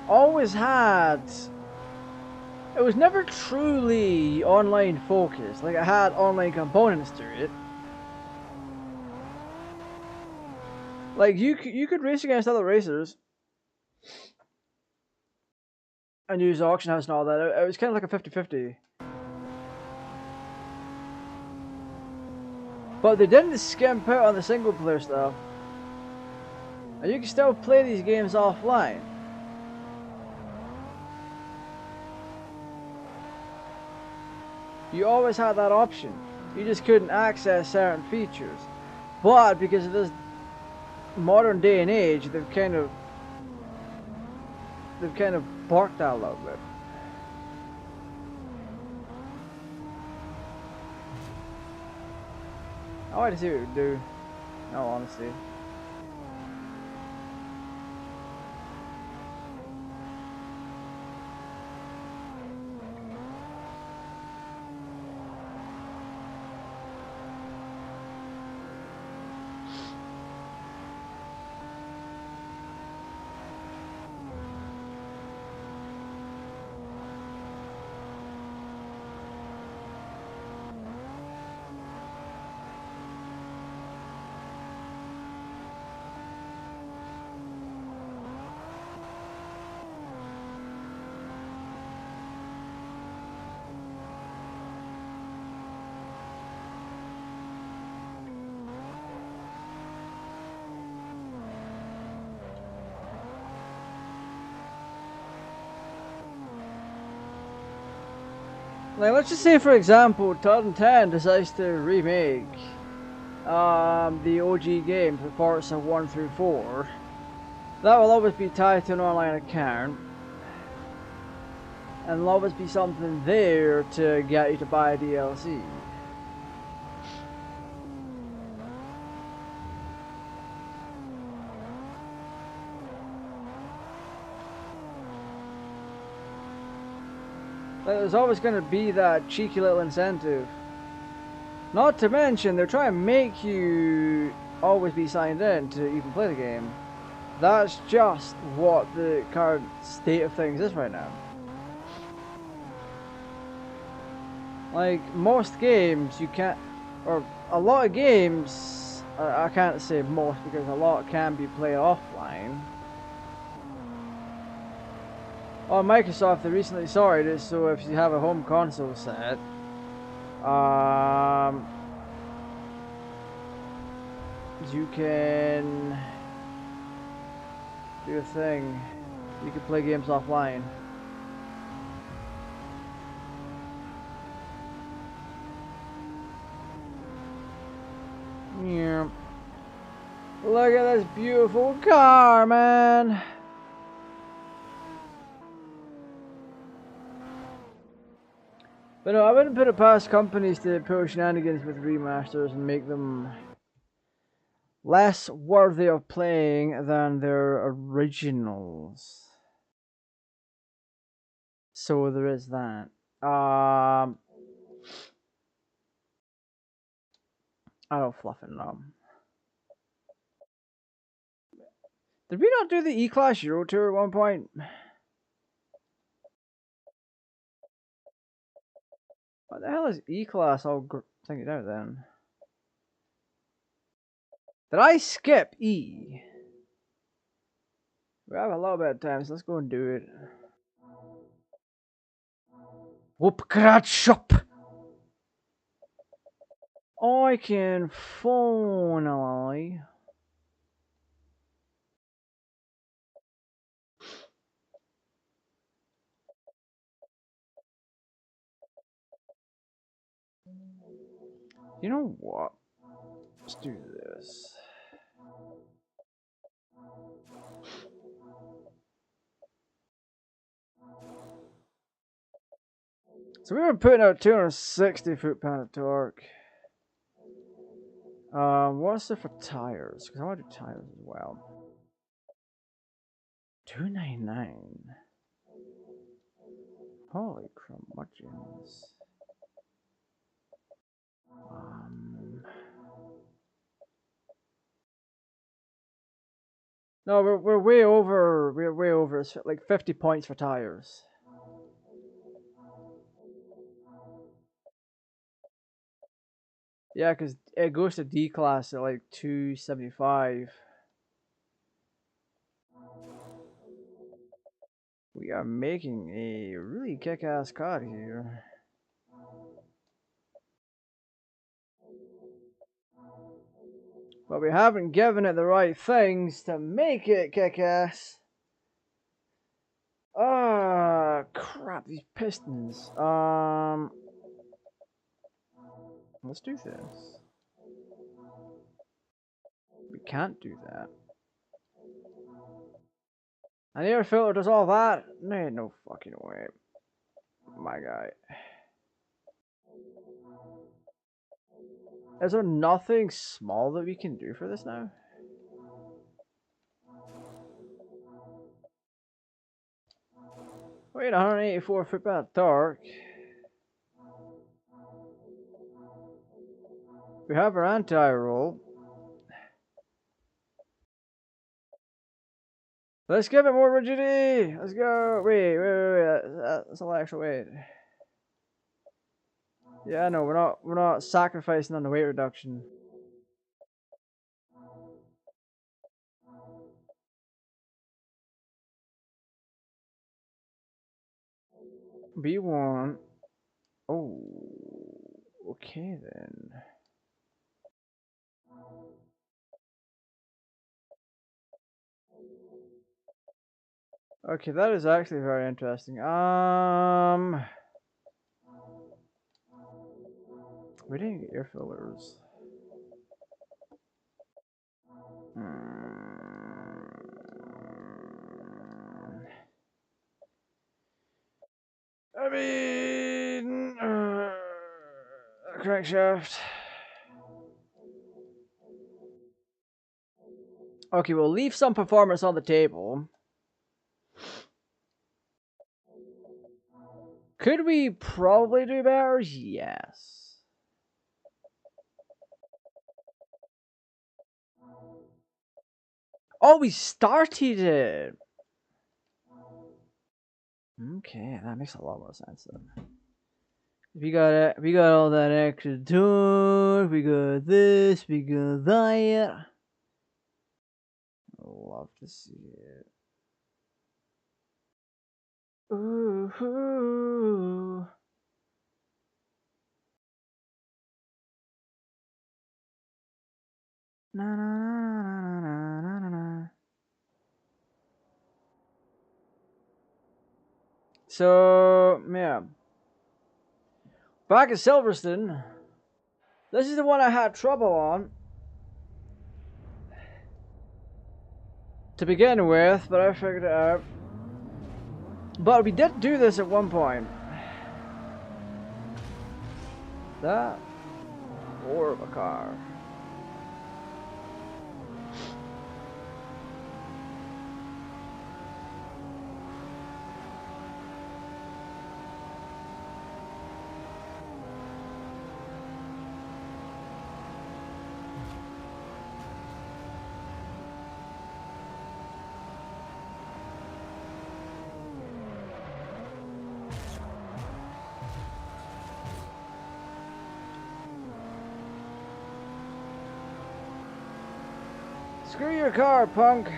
always had... It was never truly online focused. Like, it had online components to it. Like, you could race against other racers and use auction house and all that. It was kind of like a 50-50. But they didn't skimp out on the single player stuff. And you can still play these games offline. You always had that option. You just couldn't access certain features. But because of this modern day and age, they've kind of barked that a little bit. I want to see what it would do. No, honestly. Like, let's just say, for example, 2010 decides to remake the OG games with Forza 1 through 4. That will always be tied to an online account, and there'll always be something there to get you to buy a DLC. Like, there's always going to be that cheeky little incentive. Not to mention, they're trying to make you always be signed in to even play the game. That's just what the current state of things is right now. Like, most games you can't, or a lot of games, I can't say most because a lot can be played offline. Oh, Microsoft, they recently sorted it, so if you have a home console set, you can do a thing. You can play games offline. Yeah. Look at this beautiful car, man. But no, I wouldn't put it past companies to pull shenanigans with remasters and make them less worthy of playing than their originals. So there is that. I don't fluffing know. Did we not do the E-Class Euro Tour at one point? What the hell is E-Class? I'll think it out then. Did I skip E? We have a little bit of time, so let's go and do it. Whoop crat shop! I can finally. You know what? Let's do this. So we were putting out 260 foot-pound of torque. What's it for tires? Because I want to do tires as well. 299. Holy curmudgeons. No, we're way over. We're way over. It's like 50 points for tires. Yeah, because it goes to D class at like 275. We are making a really kick-ass car here. But we haven't given it the right things to make it kick-ass. Ah, crap, these pistons. Let's do this. We can't do that. An air filter does all that? No fucking way. My guy. Is there nothing small that we can do for this now? Wait, 184 foot-pound torque. We have our anti-roll. Let's give it more rigidity. Let's go. Wait. That's a lot extra weight. Yeah, no, we're not sacrificing on the weight reduction. B1. Oh, okay then. Okay, that is actually very interesting. We didn't get air fillers. I mean, crankshaft. Okay, we'll leave some performance on the table. Could we probably do better? Yes. Oh, we started it. Okay, that makes a lot more sense then. We got all that extra torque. We got this. We got that. Love to see it. Ooh. Na na na na na na na. So yeah, back at Silverstone. This is the one I had trouble on to begin with, but I figured it out. But we did do this at one point. That or a car. Screw your car, punk.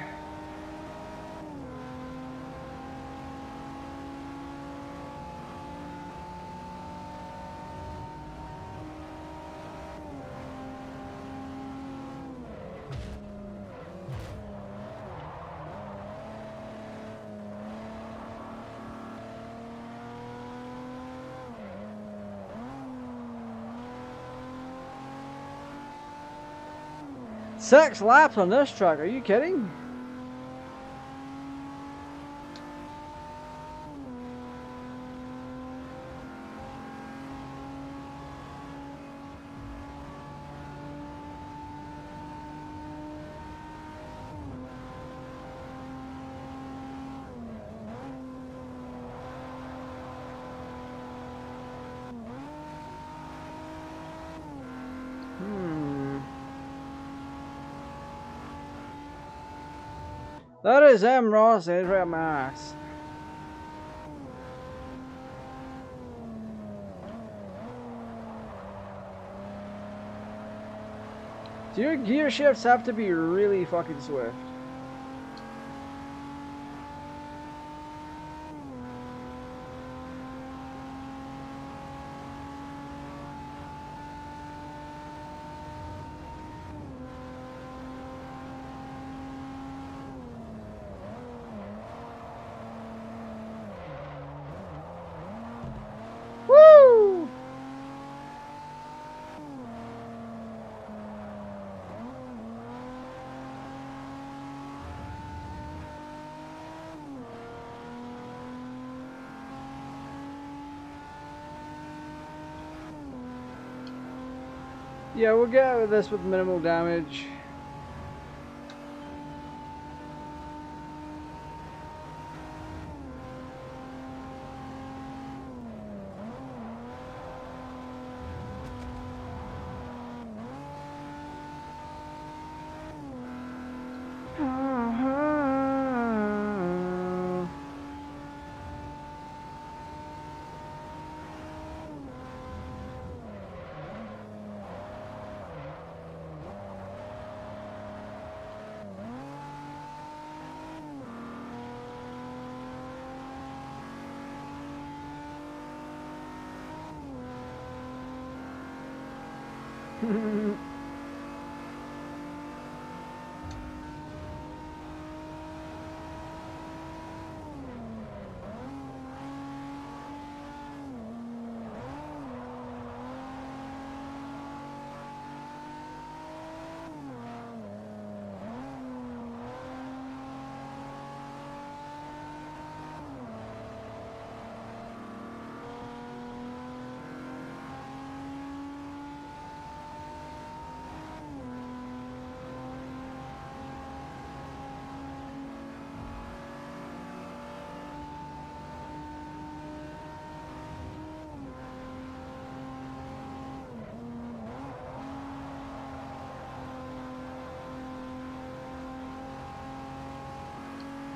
Six laps on this truck, are you kidding? That is M. Ross, it's right up my ass. Do your gear shifts have to be really fucking swift? Woo! Yeah, we'll get out of this with minimal damage.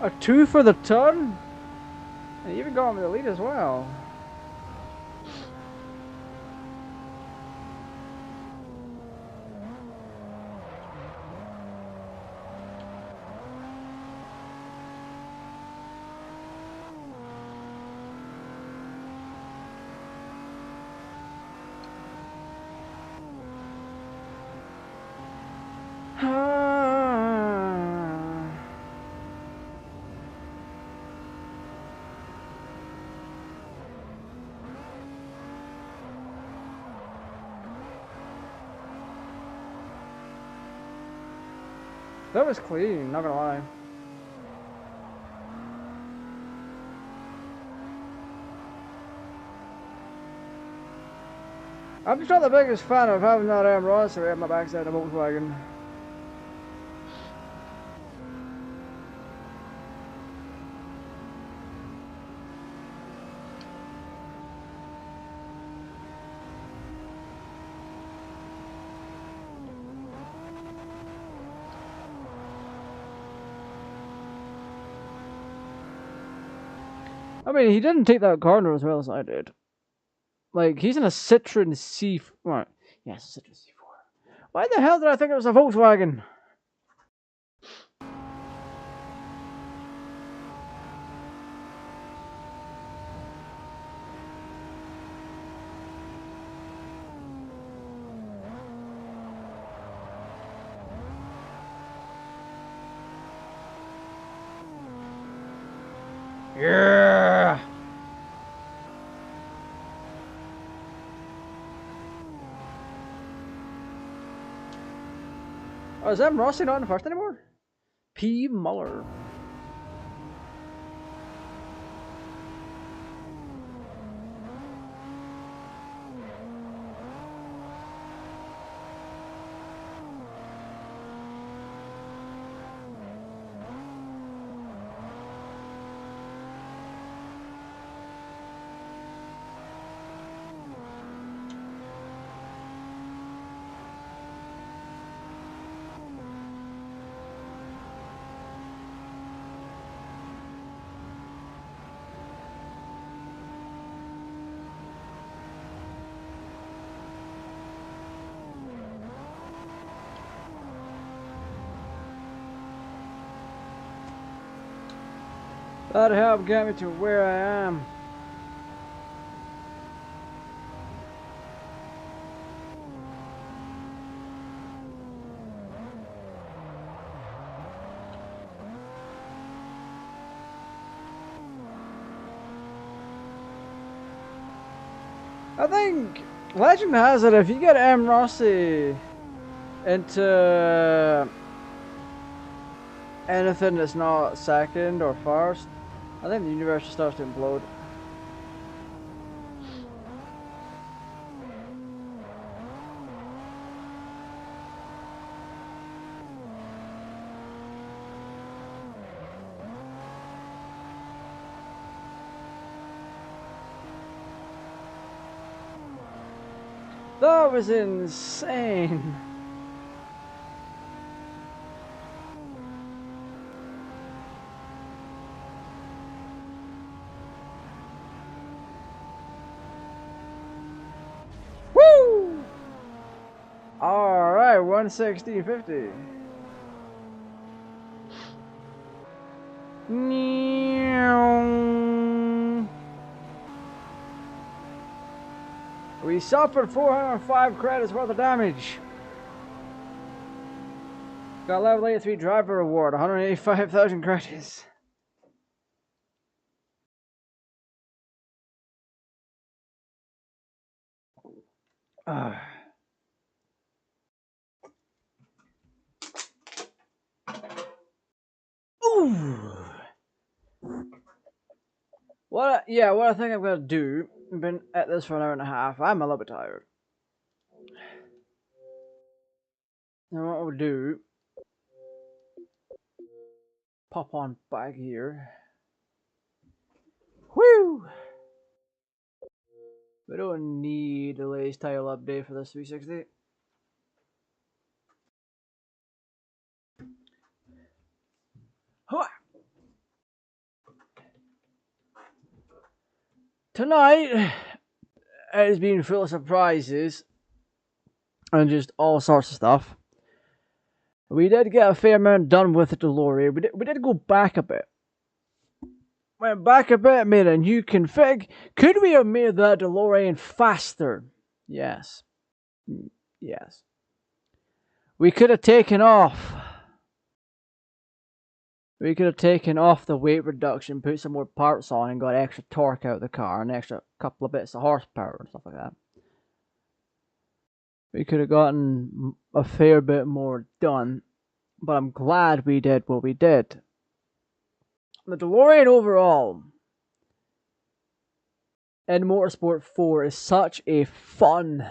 A 2 for the turn? And you even got him in the lead as well. That was clean, not gonna lie. I'm just not the biggest fan of having that Ross at my backside of a Volkswagen. I mean, he didn't take that corner as well as I did. Like, he's in a Citroen C4. Right. Yes, a Citroen C4. Why the hell did I think it was a Volkswagen? Yeah! Oh, is M. Rossi not in the first anymore? P. Muller. That helped get me to where I am. I think legend has it if you get M. Rossi into anything that's not second or first, I think the universe just starts to implode. That was insane. Woo! Alright, 116.50. We suffered 405 credits worth of damage. Got level 83 driver reward, 185,000 credits. Ooh. What I think I'm gonna do, I've been at this for an hour and a half, I'm a little bit tired. And what we'll do, pop on back here. Whew! We don't need the latest title update for this 360. Huh. tonight has been full of surprises and just all sorts of stuff. We did get a fair amount done with the DeLorean. We did go back a bit. Went back a bit, made a new config. Could we have made that DeLorean faster? Yes. Yes. We could have taken off. We could have taken off the weight reduction, put some more parts on, and got extra torque out of the car, an extra couple of bits of horsepower and stuff like that. We could have gotten a fair bit more done, but I'm glad we did what we did. The DeLorean overall in Motorsport 4 is such a fun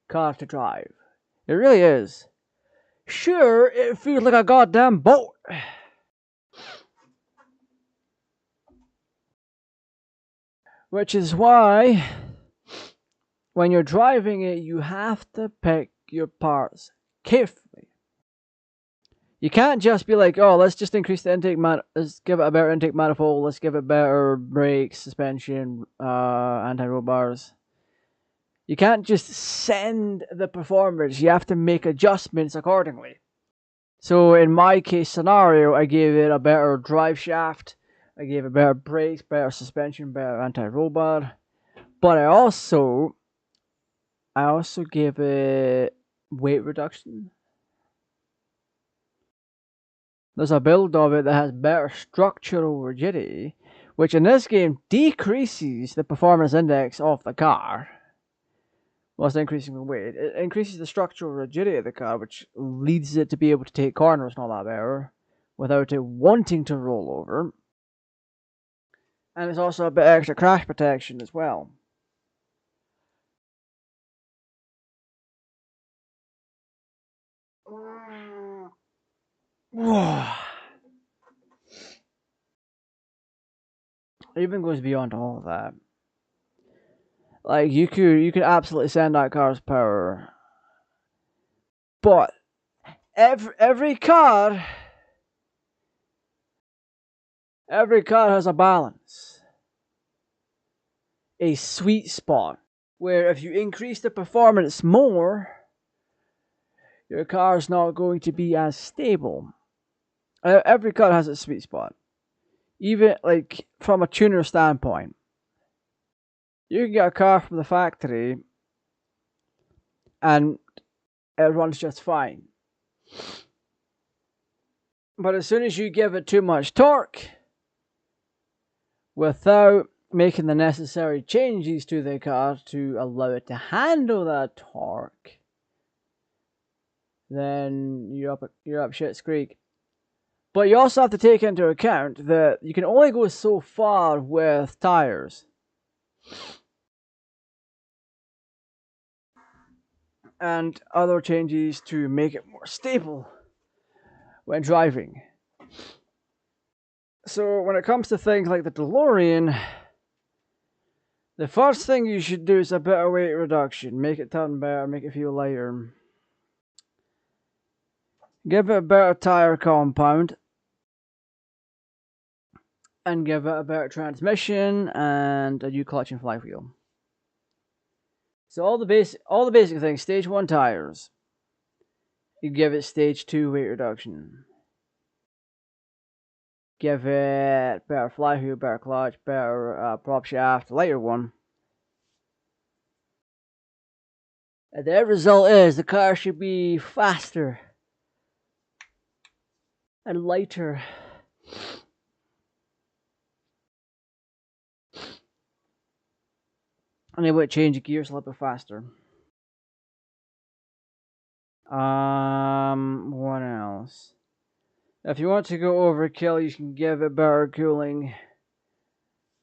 car to drive. It really is. Sure, it feels like a goddamn boat. Which is why, when you're driving it, you have to pick your parts carefully. You can't just be like, oh, let's just increase the intake let's give it a better intake manifold, let's give it better brakes, suspension, anti-roll bars. You can't just send the performance, you have to make adjustments accordingly. So in my case scenario, I gave it a better drive shaft, I gave it better brakes, better suspension, better anti-roll bar. But I also gave it weight reduction. There's a build of it that has better structural rigidity, which in this game decreases the performance index of the car. Whilst increasing the weight. It increases the structural rigidity of the car, which leads it to be able to take corners and all that better, without it wanting to roll over. And it's also a bit extra crash protection as well. It even goes beyond all of that. Like, you could absolutely send that car's power. But every car has a balance. A sweet spot. Where if you increase the performance more, your car is not going to be as stable. Every car has a sweet spot. Even like from a tuner standpoint. You can get a car from the factory and it runs just fine. But as soon as you give it too much torque, without making the necessary changes to the car to allow it to handle that torque, then you're up shit's creek. But you also have to take into account that you can only go so far with tires. And other changes to make it more stable when driving. So when it comes to things like the DeLorean, the first thing you should do is a bit of weight reduction. Make it turn better, make it feel lighter. Give it a better tire compound. And give it a better transmission and a new clutch and flywheel. So all the basic things. Stage 1 tires. You give it stage 2 weight reduction. Give it better flywheel, better clutch, better prop shaft, lighter one. And the end result is the car should be faster and lighter. And able to change the gears a little bit faster. What else? If you want to go overkill, you can give it better cooling,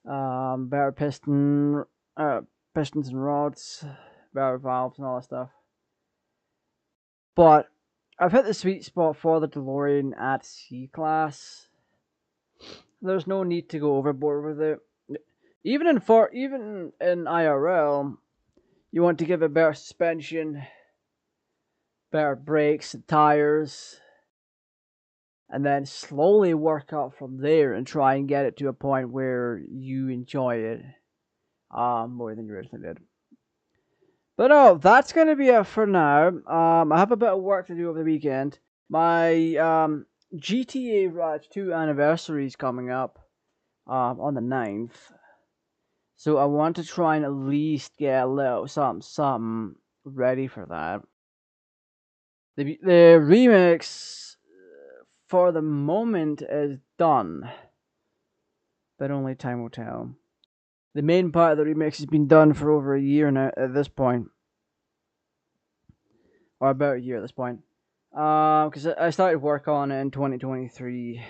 better pistons and rods, better valves and all that stuff. But I've hit the sweet spot for the DeLorean at C-Class. There's no need to go overboard with it. Even in IRL, you want to give it better suspension, better brakes and tires, and then slowly work up from there and try and get it to a point where you enjoy it. more than you originally did. But no, that's gonna be it for now. I have a bit of work to do over the weekend. My GTA Raj 2 anniversary is coming up on the 9th. So I want to try and at least get a little something ready for that. The remix for the moment is done, but only time will tell. The main part of the remix has been done for over a year now at this point, or about a year at this point. Because I started work on it in 2023,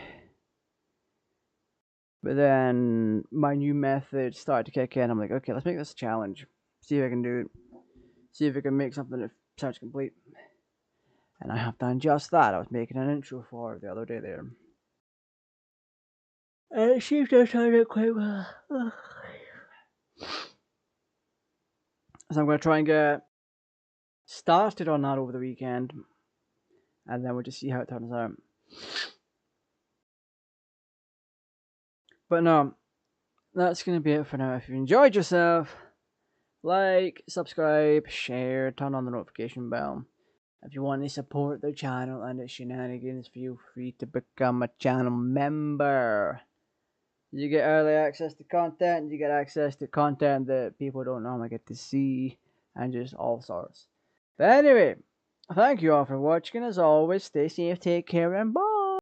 but then my new method started to kick in. I'm like, okay, let's make this a challenge. See if I can do it. See if I can make something that sounds complete. And I have done just that. I was making an intro for it the other day there. And it seems to have turned out quite well. So I'm going to try and get started on that over the weekend. And then we'll just see how it turns out. But no, that's going to be it for now. If you enjoyed yourself, like, subscribe, share, turn on the notification bell. If you want to support the channel and its shenanigans, feel free to become a channel member. You get early access to content, you get access to content that people don't normally get to see, and just all sorts. But anyway, thank you all for watching. As always, stay safe, take care, and bye.